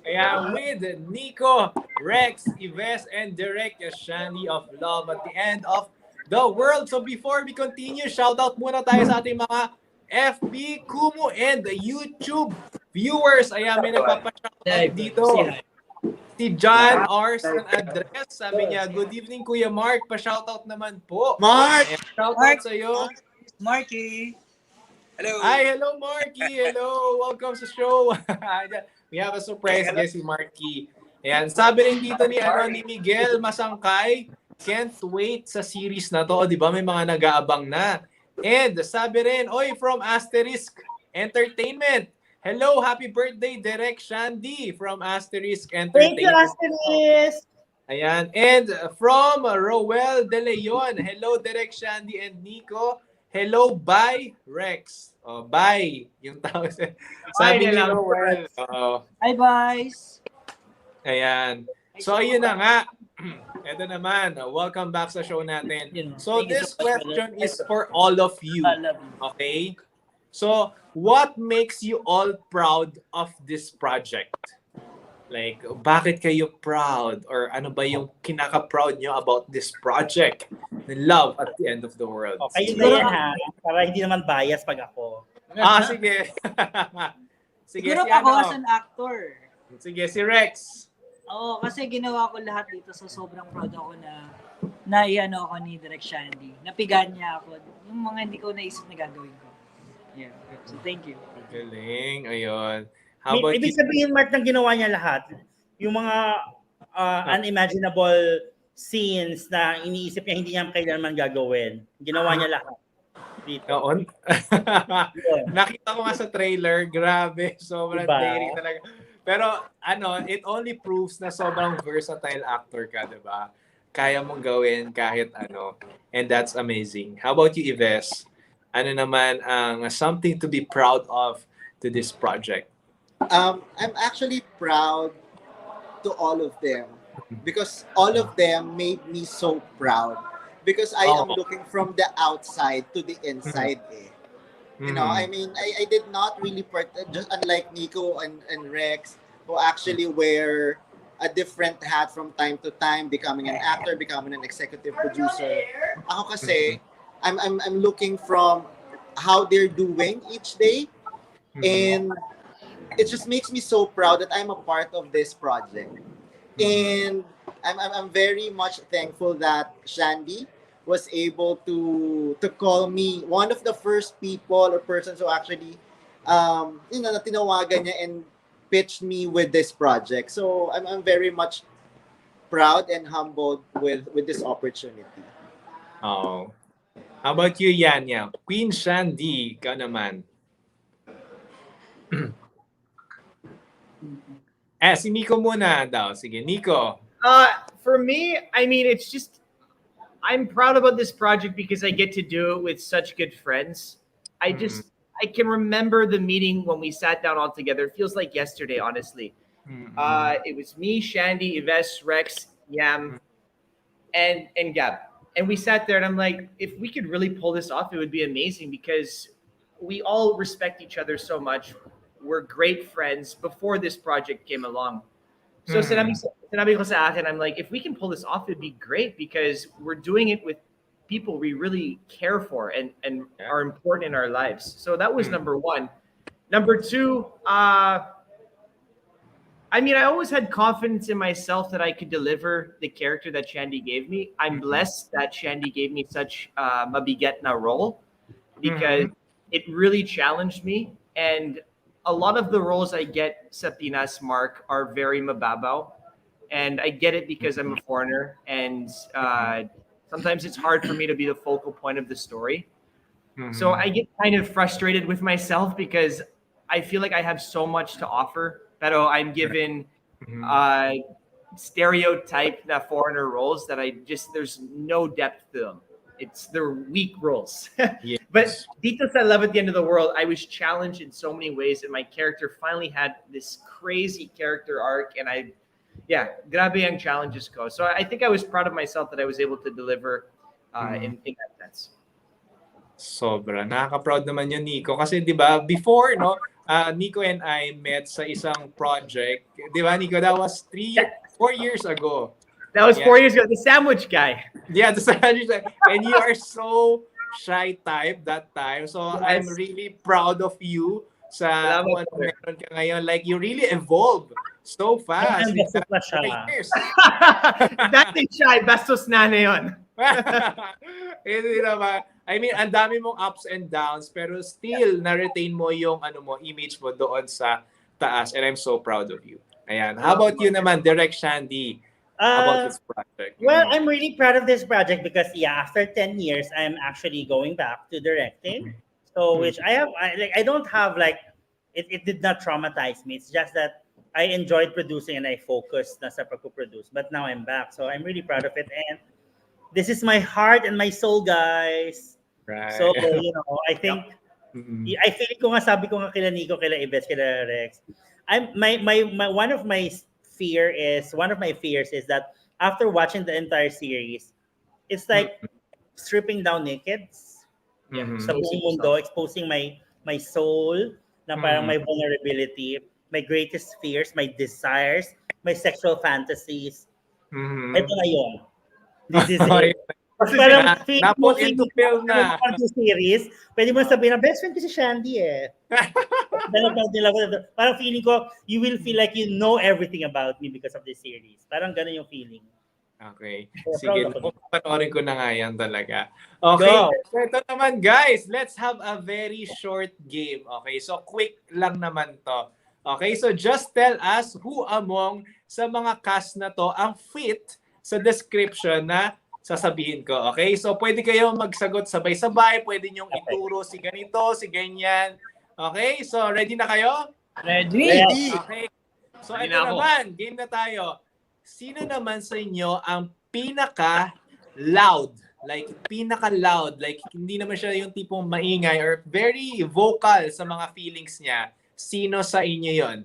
Kaya with Nico, Rex, Ives, and Derek Shandy of Love at the End of the world. So before we continue, shout out muna tayo sa ating mga FB, Kumu, and YouTube viewers. Ayan, may nagpapa-shoutout dito. Si John R. San Andres, sabi niya, good evening Kuya Mark, pa-shoutout naman po. Mark! Ayan, shoutout sa iyo. Marky. Hello. Hi, hello Marky. Hello, welcome sa show. We have a surprise guest si Marky. Ayan, sabi rin dito ni Miguel Masangkay, can't wait sa series na to. O, di ba may mga nag-aabang na. And sabi rin, oy, from Asterisk Entertainment. Hello, happy birthday, Direk Shandy from Asterisk Entertainment. Thank you, Asterisk! Ayan. And from Roel De Leon, hello, Direk Shandy and Nico. Hello, bye, Rex. Oh, bye. Yung tao. Sabi ni Roel. Hi, guys. Ayan. So, ayun na nga. Ito naman. Welcome back sa show natin. So, this question is for all of you. Okay? So, what makes you all proud of this project? Like, bakit kayo proud? Or ano ba yung kinaka-proud nyo about this project? The love at the end of the world. Okay, na yan ha. Para hindi naman bias pag ako. Sige. Sige, Siguro si ako ano? as an actor. Sige, si Rex. Oo, kasi ginawa ko lahat dito, so sobrang proud ako na iano ako ni Direk Shandy. Napigan niya ako. Yung mga hindi ko naisip na gagawin ko. Yeah. So thank you. Galing. Ayun. How about Ibig you? sabihin, Mark, nang ginawa niya lahat, yung mga unimaginable scenes na iniisip niya hindi niya kailanman gagawin, ginawa niya lahat dito. Oo. Nakita ko nga sa trailer, grabe, sobrang Diba? daring talaga. Pero ano, it only proves na sobrang versatile actor ka, 'di ba? Kaya mong gawin kahit ano. And that's amazing. How about you, Yves? Ano naman ang something to be proud of to this project? I'm actually proud to all of them because all of them made me so proud because I am looking from the outside to the inside. You know, I mean, I did not really just unlike Nico and Rex who actually wear a different hat from time to time, becoming an actor, becoming an executive producer. Ako kasi, I'm looking from how they're doing each day, and it just makes me so proud that I'm a part of this project. And I'm very much thankful that Shandy was able to call me one of the first people or persons who actually na tinawagan niya and pitched me with this project. So I'm very much proud and humbled with this opportunity. Oh. How about you, Yanya? Queen Shandy, ka naman. Si Nico muna daw. Sige, Nico. For me, I mean, it's just I'm proud about this project because I get to do it with such good friends. I can remember the meeting when we sat down all together. It feels like yesterday, honestly. It was me, Shandy, Yves, Rex, Yam, and Gab. And we sat there and I'm like, if we could really pull this off, it would be amazing because we all respect each other so much. We're great friends before this project came along. So sinabi ko sa akin, I'm like, if we can pull this off, it'd be great because we're doing it with people we really care for and are important in our lives. So that was number one. Number two, I mean, I always had confidence in myself that I could deliver the character that Shandy gave me. I'm blessed that Shandy gave me such mabigat na role because it really challenged me. And a lot of the roles I get sa Pinas, Mark, are very mababaw. And I get it because I'm a foreigner. And sometimes it's hard for me to be the focal point of the story. So I get kind of frustrated with myself because I feel like I have so much to offer. Pero I'm given stereotype na foreigner roles that there's no depth to them. They're weak roles. Yes. But dito sa Love at the End of the World, I was challenged in so many ways, and my character finally had this crazy character arc, and grabe ang challenges ko. So I think I was proud of myself that I was able to deliver in that sense. Sobra. Nakaka-proud naman yun, Nico. Kasi di ba, before, no, Nico and I met sa isang project. Di ba, Nico? That was 4 years ago. That was Yeah. 4 years ago. The sandwich guy. Yeah, and you are so shy type that time. So I'm Yes. really proud of you sa Salamat, kung ano sir. meron ka ngayon. Like, you really evolve so fast. Ang bastos na siya. Years. Dati siya, bastos na yun. Hindi naman. I mean, ang dami mong ups and downs, pero still, na-retain mo yung image mo doon sa taas. And I'm so proud of you. Ayan. How about you naman, Direct Shandy, about this project? Well, I'm really proud of this project because after 10 years, I'm actually going back to directing. So, which I don't have it did not traumatize me. It's just that I enjoyed producing and I focused na sa pagpo-produce. But now I'm back, so I'm really proud of it. And this is my heart and my soul, guys. Right. So, I think I feel ko nga, sabi ko nga kila Nico, kila Ives, kila Rex. One of my fears is that after watching the entire series, it's like stripping down naked sa buong mundo, exposing my soul na parang my vulnerability, my greatest fears, my desires, my sexual fantasies. Ito na yun. This is it. Kasi parang na-put into film na. Series, pwede mo sabihin na best friend ko si Shandy eh. Parang feeling ko, you will feel like you know everything about me because of this series. Parang ganun yung feeling. Okay. So, Sige, panoorin ko na nga yan talaga. Okay. Go. So ito naman, guys. Let's have a very short game. Okay. So quick lang naman to. Okay. So just tell us who among sa mga cast na to ang fit sa description na sasabihin ko. Okay? So pwede kayo magsagot sabay-sabay. Pwede nyong ituro si ganito, si ganyan. Okay? So ready na kayo? Ready. Okay. So ito naman. Game na tayo. Sino naman sa inyo ang pinaka-loud? Like, pinaka-loud. Like, hindi naman siya yung tipong maingay or very vocal sa mga feelings niya. Sino sa inyo yon?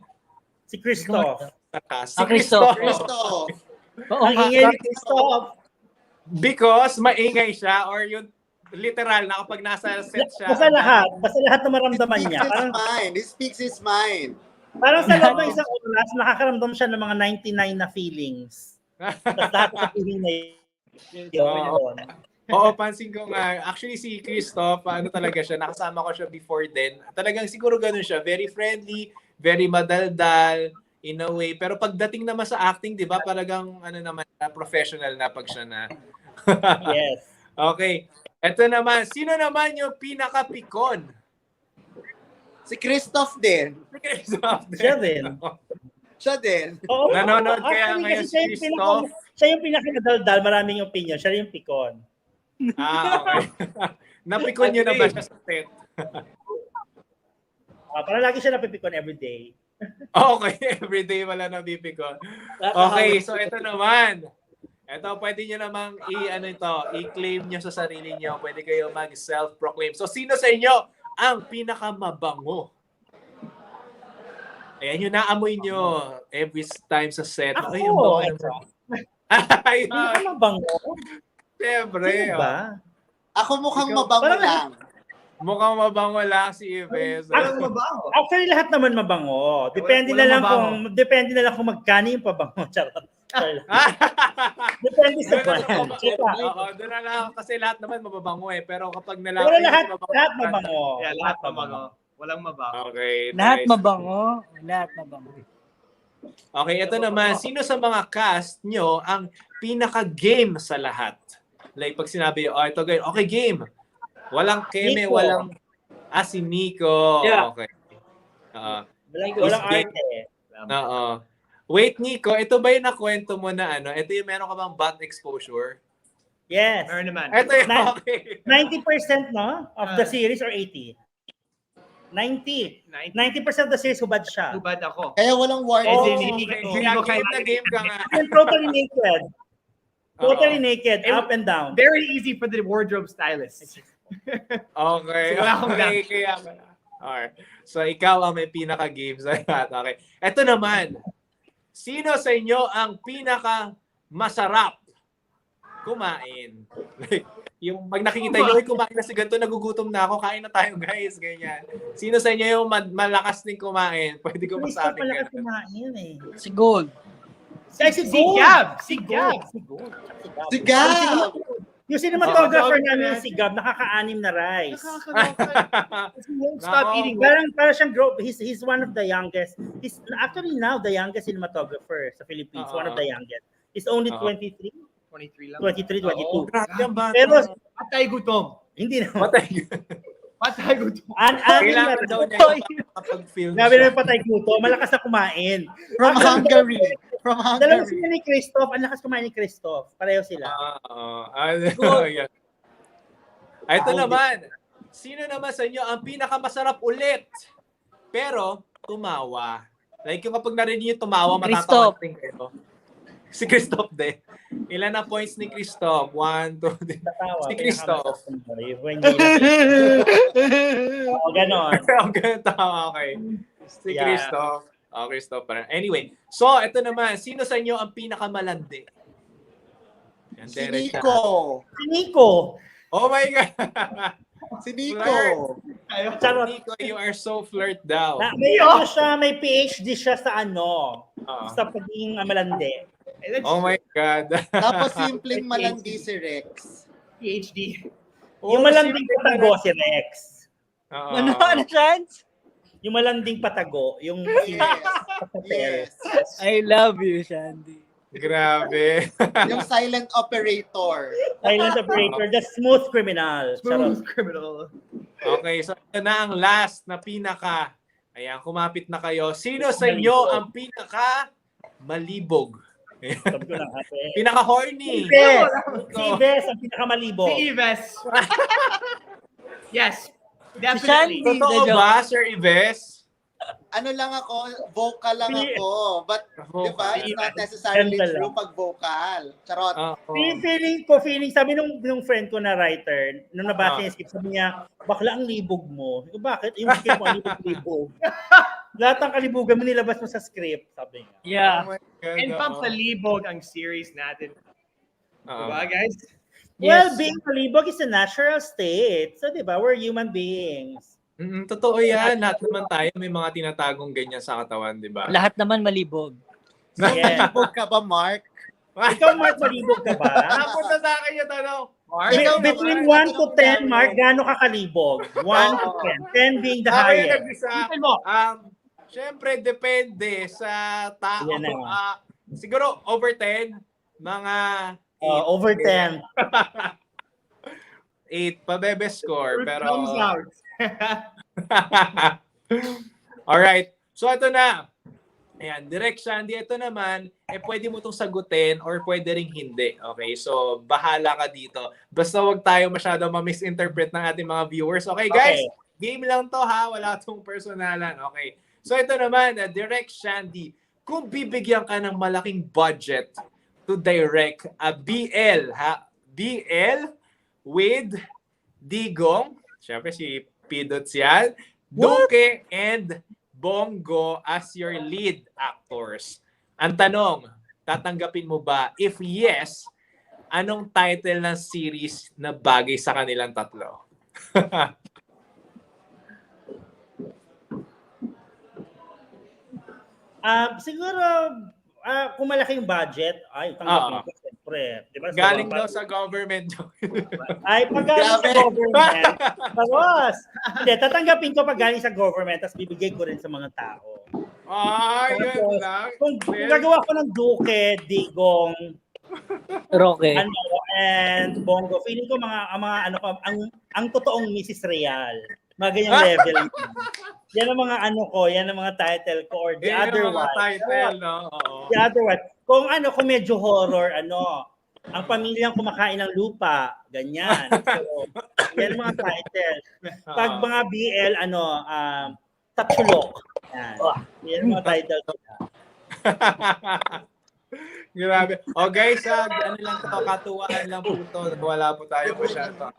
Si Christoph. Si Christoph. Christoph. Oo Ang nga. ingay ni Christoph. Because maingay siya or yung literal na kapag nasa set siya. Basta lahat na maramdaman niya. He speaks his mind. Parang sa loob ng isang oras, nakakaramdam siya ng mga 99 na feelings. Tapos lahat sa feeling na yun. Oo, pansin ko nga. Actually, si Christoph, talaga siya, nakasama ko siya before then. Talagang siguro ganun siya. Very friendly, very madaldal, in a way. Pero pagdating naman sa acting, di ba, talagang professional na pag siya na. Yes. Okay. Ito naman. Sino naman yung pinaka-pikon? Si Christoph din. Si Christoph din. Siya din. Oo. Nanonood kaya ngayon si Christoph. Siya yung pinaka-daldal, maraming opinion. Siya yung pikon. Okay. Napikon nyo na ba siya sa set? Parang lagi siya napipikon everyday. Okay, everyday wala napipikon. Okay, so ito naman. Ito, pwede nyo namang i-claim nyo sa sarili nyo. Pwede kayo mag-self-proclaim. So, sino sa inyo ang pinakamabango? Ayan, yung naamoy nyo every time sa set. Ako! Ay, ang bango. Ayun. Pinakamabango? Siyempre. Sino ba? Ako mukhang mabango lang. Mukhang mabango lang si Ives. Actually, lahat naman mabango. Depende na lang kung magkano yung pabango. Charot. Depende sa brand. Oo, doon na lang. Kasi lahat naman mababango eh. Pero kapag nalaman... Pero lahat mabango. Yeah, lahat mabango. Walang mabango. Okay. Lahat nice. mabango. Lahat mabango. Okay, ito naman. Sino sa mga cast nyo ang pinaka-game sa lahat? Like, pag sinabi, ito game. Okay, game. Walang keme, Nico. walang... si Nico. Yeah. Okay. Walang arte. Oo. Wait, Nico, ito ba yung nakwento mo na ito yung meron ka bang butt exposure? Yes. Meron naman. Ito yung okay. 90% no? Of the series or 80? 90. 90% of the series hubad siya. Hubad ako. Kaya walang warning. Hindi Kaya ko game na game ka nga. And totally naked. Totally naked, And up and down. Very easy for the wardrobe stylist. Okay. So, wala akong Okay, kaya okay. So, ikaw ang may pinaka-game sa lahat. Okay. Ito naman. Sino sa inyo ang pinaka-masarap kumain? Like, yung pag nakikita nyo, kumain na si ganito, nagugutom na ako, kain na tayo guys, ganyan. Sino sa inyo yung malakas din kumain? Pwede ko masabi Malakas ganun. kumain eh. Si Gold. Si Gab. Si Gab. Si Gab! Yung cinematographer namin si Gab, nakaka-anim na rice. He won't stop eating. Parang siyang he's one of the youngest. He's actually now the youngest cinematographer sa Philippines. One of the youngest. He's only 23. 23 lang. 23, 22. Grabe ang bata. Pero Patay gutom. hindi naman. Patay gutom. Kailangan daw niya kapag-film Grabe siya. na patay kuto. Malakas na kumain. From Hungary. From Dalawa Hungary. sila ni Christoph. Ang lakas kumain ni Christoph. Pareho sila. Yeah. Ito naman. Sino naman sa inyo ang pinakamasarap ulit? Pero, tumawa. Like yung kapag narinig niyo tumawa, matatawa Christoph. din kayo. Si Christoph din. Ilan na points ni Christoph? 1, 2, 3. Tatawa. Si Christoph. Ganon. Okay. Si Yeah. Christoph. Christoph pa rin. Anyway, so ito naman. Sino sa inyo ang pinakamalandi? Yan, Si direct siya. Nico. Si Nico. Oh my God! Si Nico. Charot. Nico, you are so flirt daw. May siya, may PhD siya sa sa pagiging malandi. Oh my God. Tapos simpleng malandi si Rex. PhD. Yung malanding patago si Rex. Ano chance? Yung malanding patago, yung Yes. I love you, Shandy. Grabe. Yung silent operator. silent operator, the smooth criminal. Smooth Charot. criminal. Okay, so ito na ang last na pinaka. Ayan, kumapit na kayo. Sino sa inyo ang pinaka malibog? Sabi ko na, ate. Pinaka horny. Si Ives ang pinakamalibog. Si Ives. Yes. Shandy. Definitely. Totoo ba, Sir Ives? Ano lang ako, vocal lang ako. But, di ba, it's not necessarily Ganda lang. true pag vocal. Charot. Feeling, sabi nung friend ko na writer, nung nabasa yung script, sabi niya, bakla ang libog mo. Sabi ko, bakit? Yung script mo, ang libog. Lahat ng kalibugan mo nilabas mo sa script, sabi niya. Yeah. Oh my God, And pampalibog ang series natin. Diba, guys? Well, Yes. being malibog is a natural state. So, di ba, we're human beings. Totoo yan. Lahat naman tayo may mga tinatagong ganyan sa katawan, di ba? Lahat naman malibog. Yeah. Malibog ka ba, Mark? Ikaw, Mark, malibog ka ba? Napunta sa akin yung tanong. Mark? Ikaw Between naman, 1 to 10, Mark, gaano ka kalibog? 1 to 10. 10 being the Ako yung highest. nag-isa. Tingnan mo. Siyempre, depende sa tao. Yan na. Siguro, over 10, mga Over 10. 8 pabebe score. Fruit Pero, comes out. alright. So, ito na. Ayan, direct Shandy, ito naman, pwede mo itong sagutin or pwede ring hindi. Okay, so bahala ka dito. Basta wag tayo masyado ma-misinterpret ng ating mga viewers. Okay, guys? Okay. Game lang to ha, wala itong personalan. Okay. So ito naman, direct Shandy, kung bibigyan ka ng malaking budget to direct a BL, ha? BL with Digong, syempre si Pidots yan, Duque and Bongo as your lead actors. Ang tanong, tatanggapin mo ba? If yes, anong title ng series na bagay sa kanilang tatlo? Siguro, kung malaki yung budget, ay, tanggapin ko, siyempre. Diba, Galing daw sa government. Ay, pag galing sa Grabe. government, tapos, hindi, tatanggapin ko pag galing sa government, tapos bibigay ko rin sa mga tao. Yun lang. Kung gagawa ko ng Duque, Digong, Roque. and Bongo, feeling ko ang totoong Mrs. Real. Mga ganyang level. Yan ang mga yan ang mga title ko or the Yan other yung mga one. title, no? Oo. The other one. Kung medyo horror, ang pamilyang kumakain ng lupa, ganyan. So, yan ang mga title. Pag mga BL, Tatsulok. Yan ang mga title ko. Grabe. Guys, ano lang to, katuwaan lang po to. Wala po tayo masyado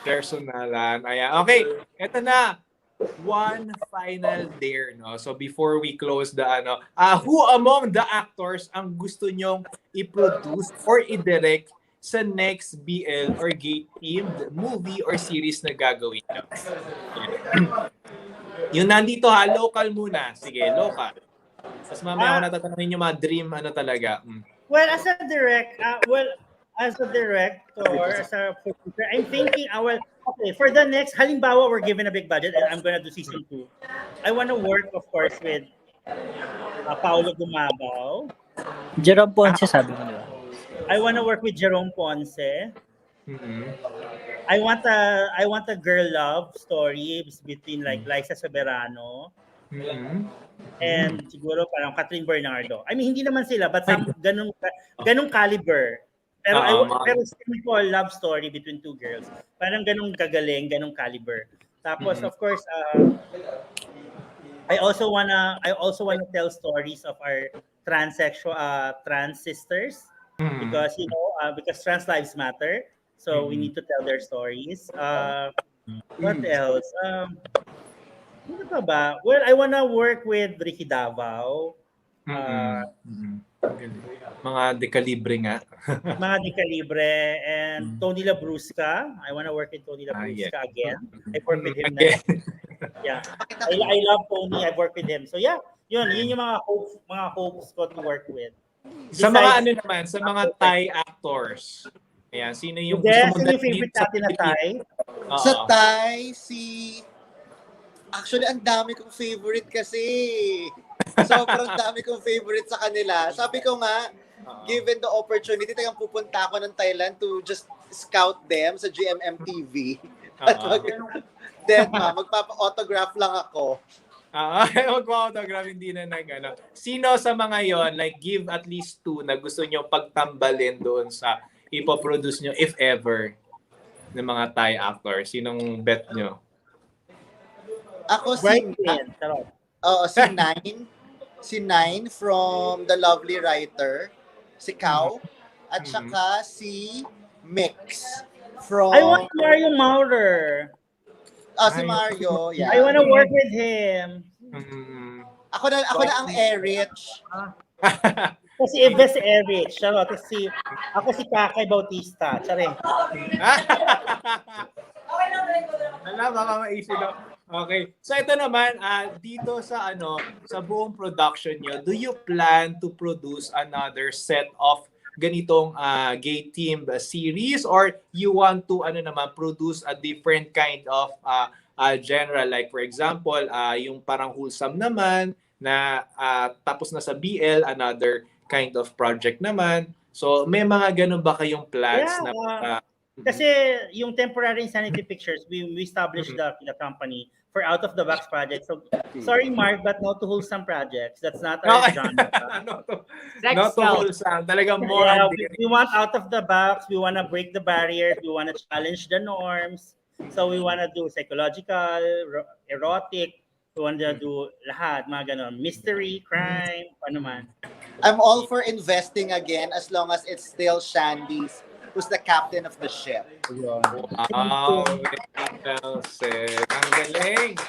personalan. Ayan. Okay, eto na. One final dare, no? So before we close the who among the actors ang gusto nyong i-produce or i-direct sa next BL or gay-themed movie or series na gagawin nyo? Yung nandito local muna. Sige, local. Tapos mamaya ako Ah. natatanungin yung mga dream, ano talaga. Well, as a director, as a producer, I'm thinking, okay, for the next, halimbawa, we're given a big budget and I'm gonna do season 2. I want to work, of course, with Paolo Gumabaw. Jerome Ponce, sabi mo, di ba? I want to work with Jerome Ponce. Mm-hmm. I want a girl love story between like Liza Soberano Mm-hmm. and siguro parang Catherine Bernardo. I mean, hindi naman sila, but some ganung caliber. Pero pero simple love story between two girls. Parang ganung gagaling, ganung caliber. Tapos of course, I also wanna tell stories of our trans sisters because because trans lives matter. So we need to tell their stories. What else? Ano pa ba? Well, I wanna work with Ricky Davao. Mga dekalibre nga. Mga Decalibre and Tony Labrusca. I wanna work with Tony Labrusca again. I work with him na. Yeah. I love Tony. I work with him. So yeah, yun yung mga hopes ko to work with. Sa mga ano naman, sa mga Thai actors. Ayan, sino yung gusto mo yung favorite natin na Thai? Sa Thai, actually, ang dami kong favorite kasi. Sobrang dami kong favorite sa kanila. Sabi ko nga, given the opportunity, talagang pupunta ako ng Thailand to just scout them sa GMM TV. At then, magpapa-autograph lang ako. Magpa-autograph, hindi na Sino sa mga yon, like, give at least 2 na gusto nyo pagtambalin doon sa ipoproduce nyo, if ever, ng mga Thai actors? Sinong bet nyo? Ako si Nine from The Lovely Writer, si Kao, at saka si Mix from... I want Mario Maurer. Si Mario, yeah. I wanna work with him. Ako na ang Erich. Kasi Ives si Erich. Ako si Kakay Bautista. Charing. Baka maisip daw. Okay. So ito naman, dito sa sa buong production nyo, do you plan to produce another set of ganitong gay themed series, or you want to produce a different kind of genre, like for example, yung parang wholesome naman na tapos na sa BL, another kind of project naman. So may mga ganun ba kayong plans na kasi yung temporary Insanity Pictures, we established the company for out of the box projects. So sorry Mark, but no to wholesome projects. That's not our genre. Not to wholesome. Talagang more. We want out of the box. We want to break the barriers. We want to challenge the norms. So we want to do psychological, erotic. We want to do lahat, mga ganon. Mystery, crime, ano man. I'm all for investing again as long as it's still Shandy's, who's the captain of the ship. Wow, well said. Ang galing.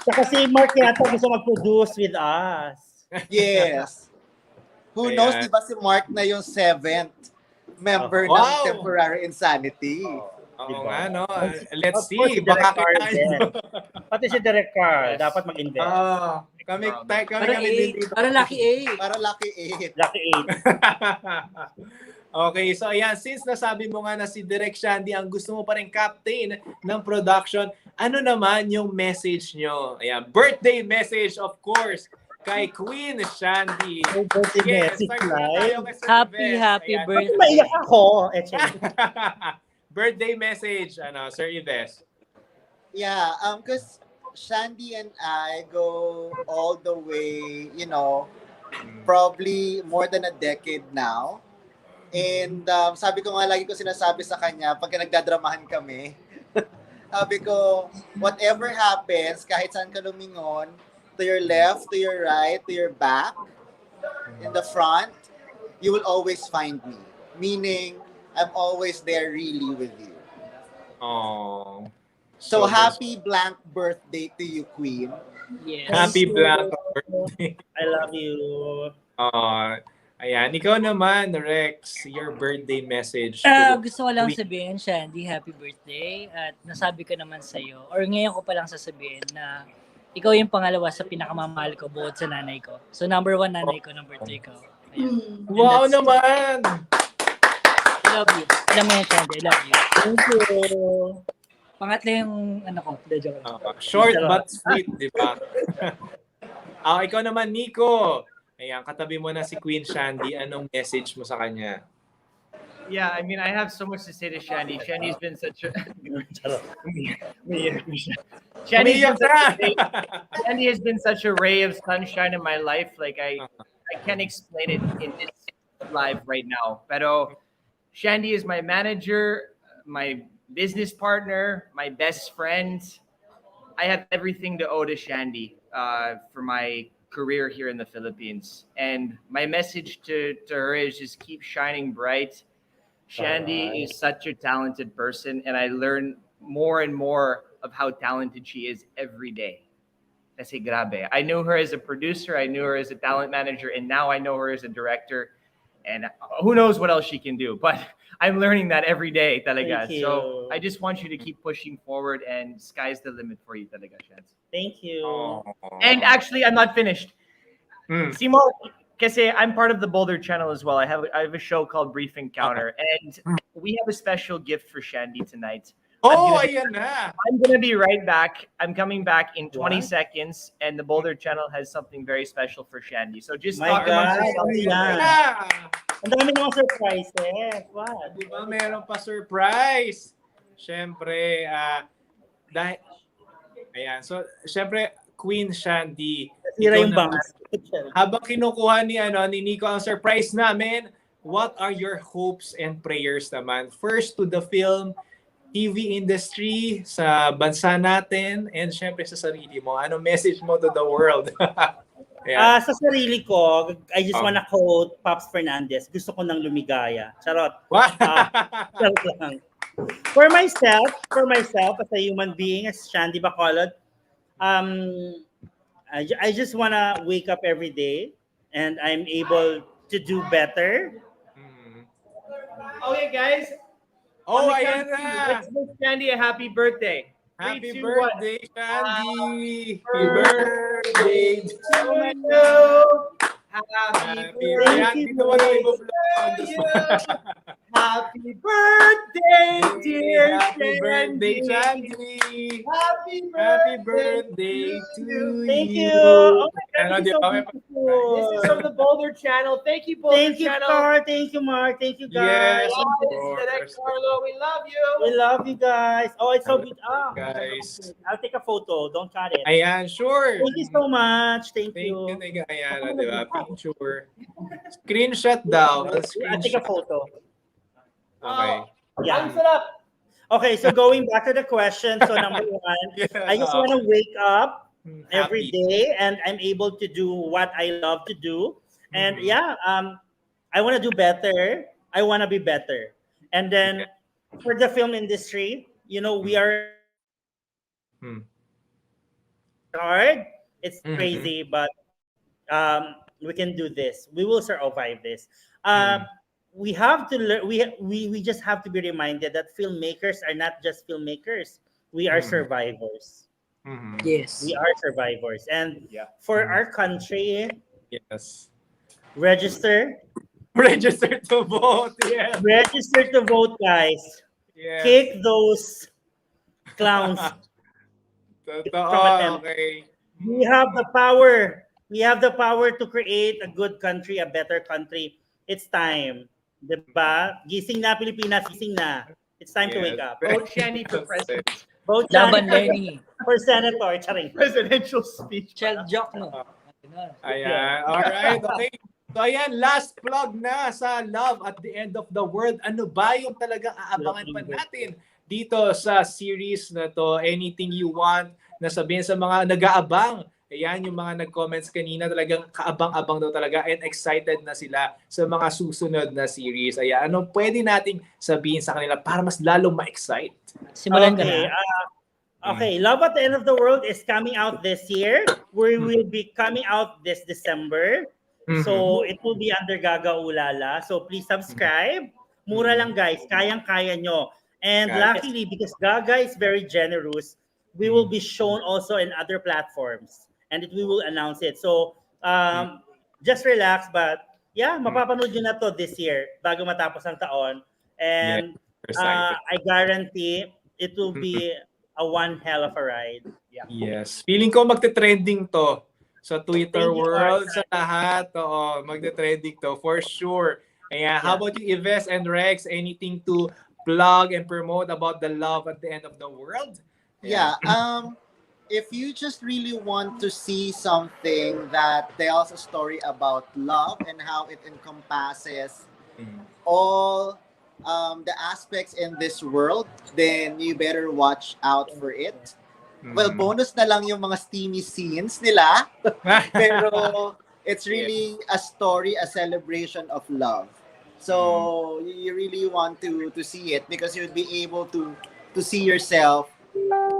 Saka si Mark yata gusto mag-produce with us. Yes. Who knows, di ba si Mark na yung 7th member ng Temporary Insanity? Oo nga, no? Let's see. Baka kita. Pati si Direk Carl, dapat mag-invest. Kami din dito. Para lucky 8. Para lucky 8. Lucky 8. Okay, so ayan, since nasabi mo nga na si Direk Shandy ang gusto mo pa rin captain ng production, ano naman yung message nyo? Ayan, birthday message, of course, kay Queen Shandy. Happy birthday. Maiyak ako. Birthday message, Sir Yves. Yeah, because Shandy and I go all the way, probably more than a decade now. And sabi ko nga, lagi ko sinasabi sa kanya, pagka nagdadramahan kami, sabi ko, whatever happens, kahit saan ka lumingon, to your left, to your right, to your back, in the front, you will always find me. Meaning, I'm always there really with you. Oh. So happy blank birthday to you, Queen. Yes. Happy blank birthday. I love you. Ayan, ikaw naman, Rex, your birthday message. Gusto ko lang sabihin, Shandy, happy birthday. At nasabi ko naman sa'yo, or ngayon ko palang sasabihin na ikaw yung pangalawa sa pinakamamahal ko bukod sa nanay ko. So number 1 nanay ko, number 2 ikaw. Ayan. Wow And that's- naman! I love you. Alam mo yan, Chandy. I love you. Thank you. Pangatlo yung ano ko. Joke lang. Short but sweet, di ba? Ikaw naman, Nico. Ayan, katabi mo na si Queen Shandy. Anong message mo sa kanya? Yeah, I mean, I have so much to say to Shandy. Shandy's been such a Umiiyak na! Shandy has been such a ray of sunshine in my life. Like I can't explain it in this live right now. Pero Shandy is my manager, my business partner, my best friend. I have everything to owe to Shandy for my career here in the Philippines. And my message to her is just keep shining bright. Shandy is such a talented person, and I learn more and more of how talented she is every day. Kasi grabe. I knew her as a producer, I knew her as a talent manager, and now I know her as a director. And who knows what else she can do, but I'm learning that every day talaga. Thank So you. I just want you to keep pushing forward, and sky's the limit for you talaga, Shans. Thank you. And actually, I'm not finished. Simo, kasi I'm part of the Boulder channel as well. I have a show called Brief Encounter, and we have a special gift for Shandy tonight. Ayan na! I'm gonna be right back. I'm coming back in 20 What? seconds, and the Boulder channel has something very special for Shandy. So just My talk amongst God, yourselves. ano yan? Ang dami namang surprises. What? Di ba meron pa surprise? Siyempre, dahil, ayan, so, siyempre, Queen Shandy, Sira ikaw yung naman, bangs. habang kinukuha ni Nico ang surprise namin, what are your hopes and prayers naman? First to the film, TV industry, sa bansa natin, and syempre sa sarili mo. Ano message mo to the world? Ayan. Sa sarili ko, I just wanna quote Pops Fernandez. Gusto ko nang lumigaya. Charot. Charot lang. For myself, as a human being, as Shandy Bacolod, I just wanna wake up every day and I'm able to do better. Okay, guys. Ayan na! Let's wish Shandy a happy birthday. Happy 3, 2, 1. birthday, Shandy! Happy birthday! To you. Happy Ayan, dito mo na i-vlog. Happy birthday, dear Happy birthday, Shandy! Happy birthday to you! Thank you. Oh my God, Ano, this di is so ba? beautiful. This is from the Boulder channel. Thank you, Boulder Thank you, channel. Car. Thank you, Mark. Thank you, guys. Yes, of Direct course. Carlo, we love you. We love you guys. Oh, it's so beautiful. Guys. I'll take a photo. Don't cut it. Ayan, sure. Thank you so much. Thank Thank you, you. Nega. Ayan, di ba? Picture. Screenshot daw. I'll take a Screenshot. photo. Okay. Yeah. Ang sarap. Okay, so going back to the question. So number one, I just want to wake up every day and I'm able to do what I love to do. And yeah, I want to do better. I want to be better. And then for the film industry, you know, we are hard. It's crazy, but we can do this. We will survive this. We have to learn. We just have to be reminded that filmmakers are not just filmmakers. We are survivors. Yes. We are survivors, and for our country, Yes. register To vote. Yes. register to vote, guys. Yes. Kick those clowns. Totoo. Okay. We have the power. We have the power to create a good country, a better country. It's time. Diba? Gising na, Pilipinas. Gising na. It's time to wake up. Vote Shandy for president. Vote Laban Johnny Lenny. for senator. Charing. Presidential speech. Shell joke, no? Ayan. Alright. Okay. So ayan, last plug na sa Love at the End of the World. Ano ba yung talagang aabangan pa natin dito sa series na to? Anything you want na sabihin sa mga nag-aabang. Ayan, yung mga nag-comments kanina, talagang kaabang-abang daw talaga and excited na sila sa mga susunod na series. Ayan, ano pwede nating sabihin sa kanila para mas lalong ma-excite? Simulan ka Okay. na. Okay, Love at the End of the World is coming out this year. We will be coming out this December. So it will be under Gaga Ulala. So please subscribe. Mura lang, guys. Kayang-kaya nyo. And luckily, because Gaga is very generous, we will be shown also in other platforms, and we will announce it. So just relax, but yeah, mapapanood nyo na to this year bago matapos ang taon. And Excited. I guarantee it will be a one hell of a ride. Yeah. Yes. Feeling ko magte-trending to sa Twitter Thank you, world, Mark. sa lahat. Oo, magte-trending to for sure. Ayan. How about you, Yves and Rex? Anything to plug and promote about the love at the end of the world? Yeah. If you just really want to see something that tells a story about love and how it encompasses all the aspects in this world, then you better watch out for it. Well, bonus na lang yung mga steamy scenes nila. Pero it's really a story, a celebration of love. So you really want to see it because you'll be able to see yourself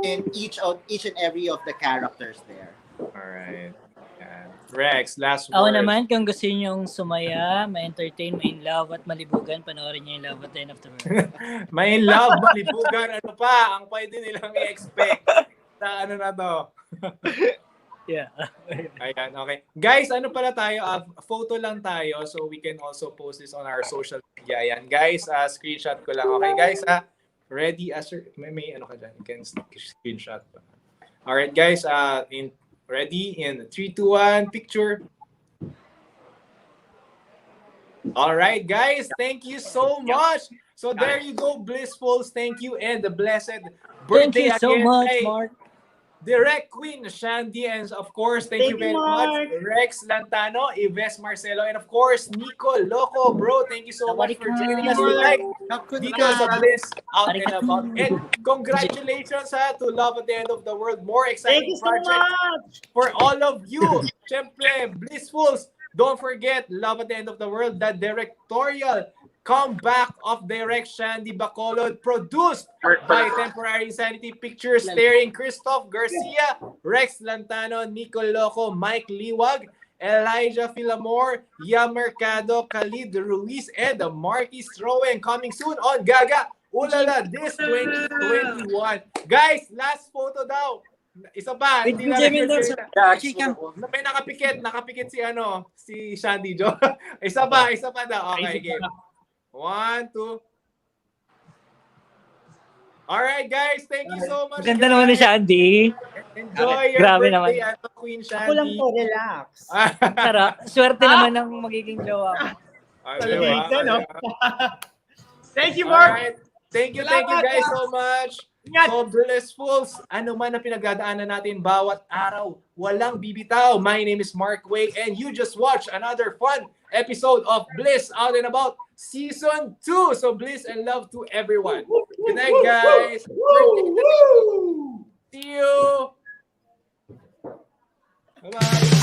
in each and every of the characters there. Alright. Yan. Rex, last Ako word. naman, kung gusto nyo sumaya, ma-entertain, ma-in-love at malibugan, panoorin nyo yung Love at the End of the World. May love, malibugan, ano pa ang pwede nilang i-expect sa ano na to. Yeah. Ayan, okay. Guys, ano pala tayo? Photo lang tayo so we can also post this on our social media. Ayan, guys, screenshot ko lang. Okay, guys, ready? May ano ka dyan? You can screenshot. Alright, guys, ready? In 3, 2, 1, picture. Alright, guys, thank you so much. So there you go, Blissfuls. Thank you and the blessed birthday Thank you so again. much, Hey, Mark. Direct Queen Shandy, and of course, thank you very much, Rex Lantano, Yves Marcelo, and of course, Nico Loco, bro. Thank you so much for joining us tonight dito sa Bliss Out and About. And congratulations to Love at the End of the World. More Thank exciting you so projects much. for all of you. Siyempre, Blissfuls, don't forget Love at the End of the World, the directorial comeback of Direct Shandy Bacolod, produced by Temporary Insanity Pictures, starring Christoph Garcia, Rex Lantano, Nico Loco, Mike Liwag, Elijah Filamor, Yam Mercado, Khalid Ruiz, and Marquis Rowan, coming soon on Gaga Ulala this 2021. Guys, last photo daw. Isa pa, hindi na may nakapikit si Shandy Jo. Isa pa daw. Okay, game. 1, 2. Alright, guys. Thank you so much. Ganda naman ni Shandy. Enjoy your Grabe birthday, naman. Queen Ako lang Shandy. to, relax. Tara, swerte naman ng magiging jowa mo. Talaga, no? Thank you, Mark. Alright. Thank you guys so much. So, Blissfuls, ano man ang pinagdadaanan natin bawat araw, walang bibitaw. My name is Mark Way, and you just watched another fun episode of Bliss Out and About Season 2. So, bliss and love to everyone. Good night, guys. See you. Bye-bye.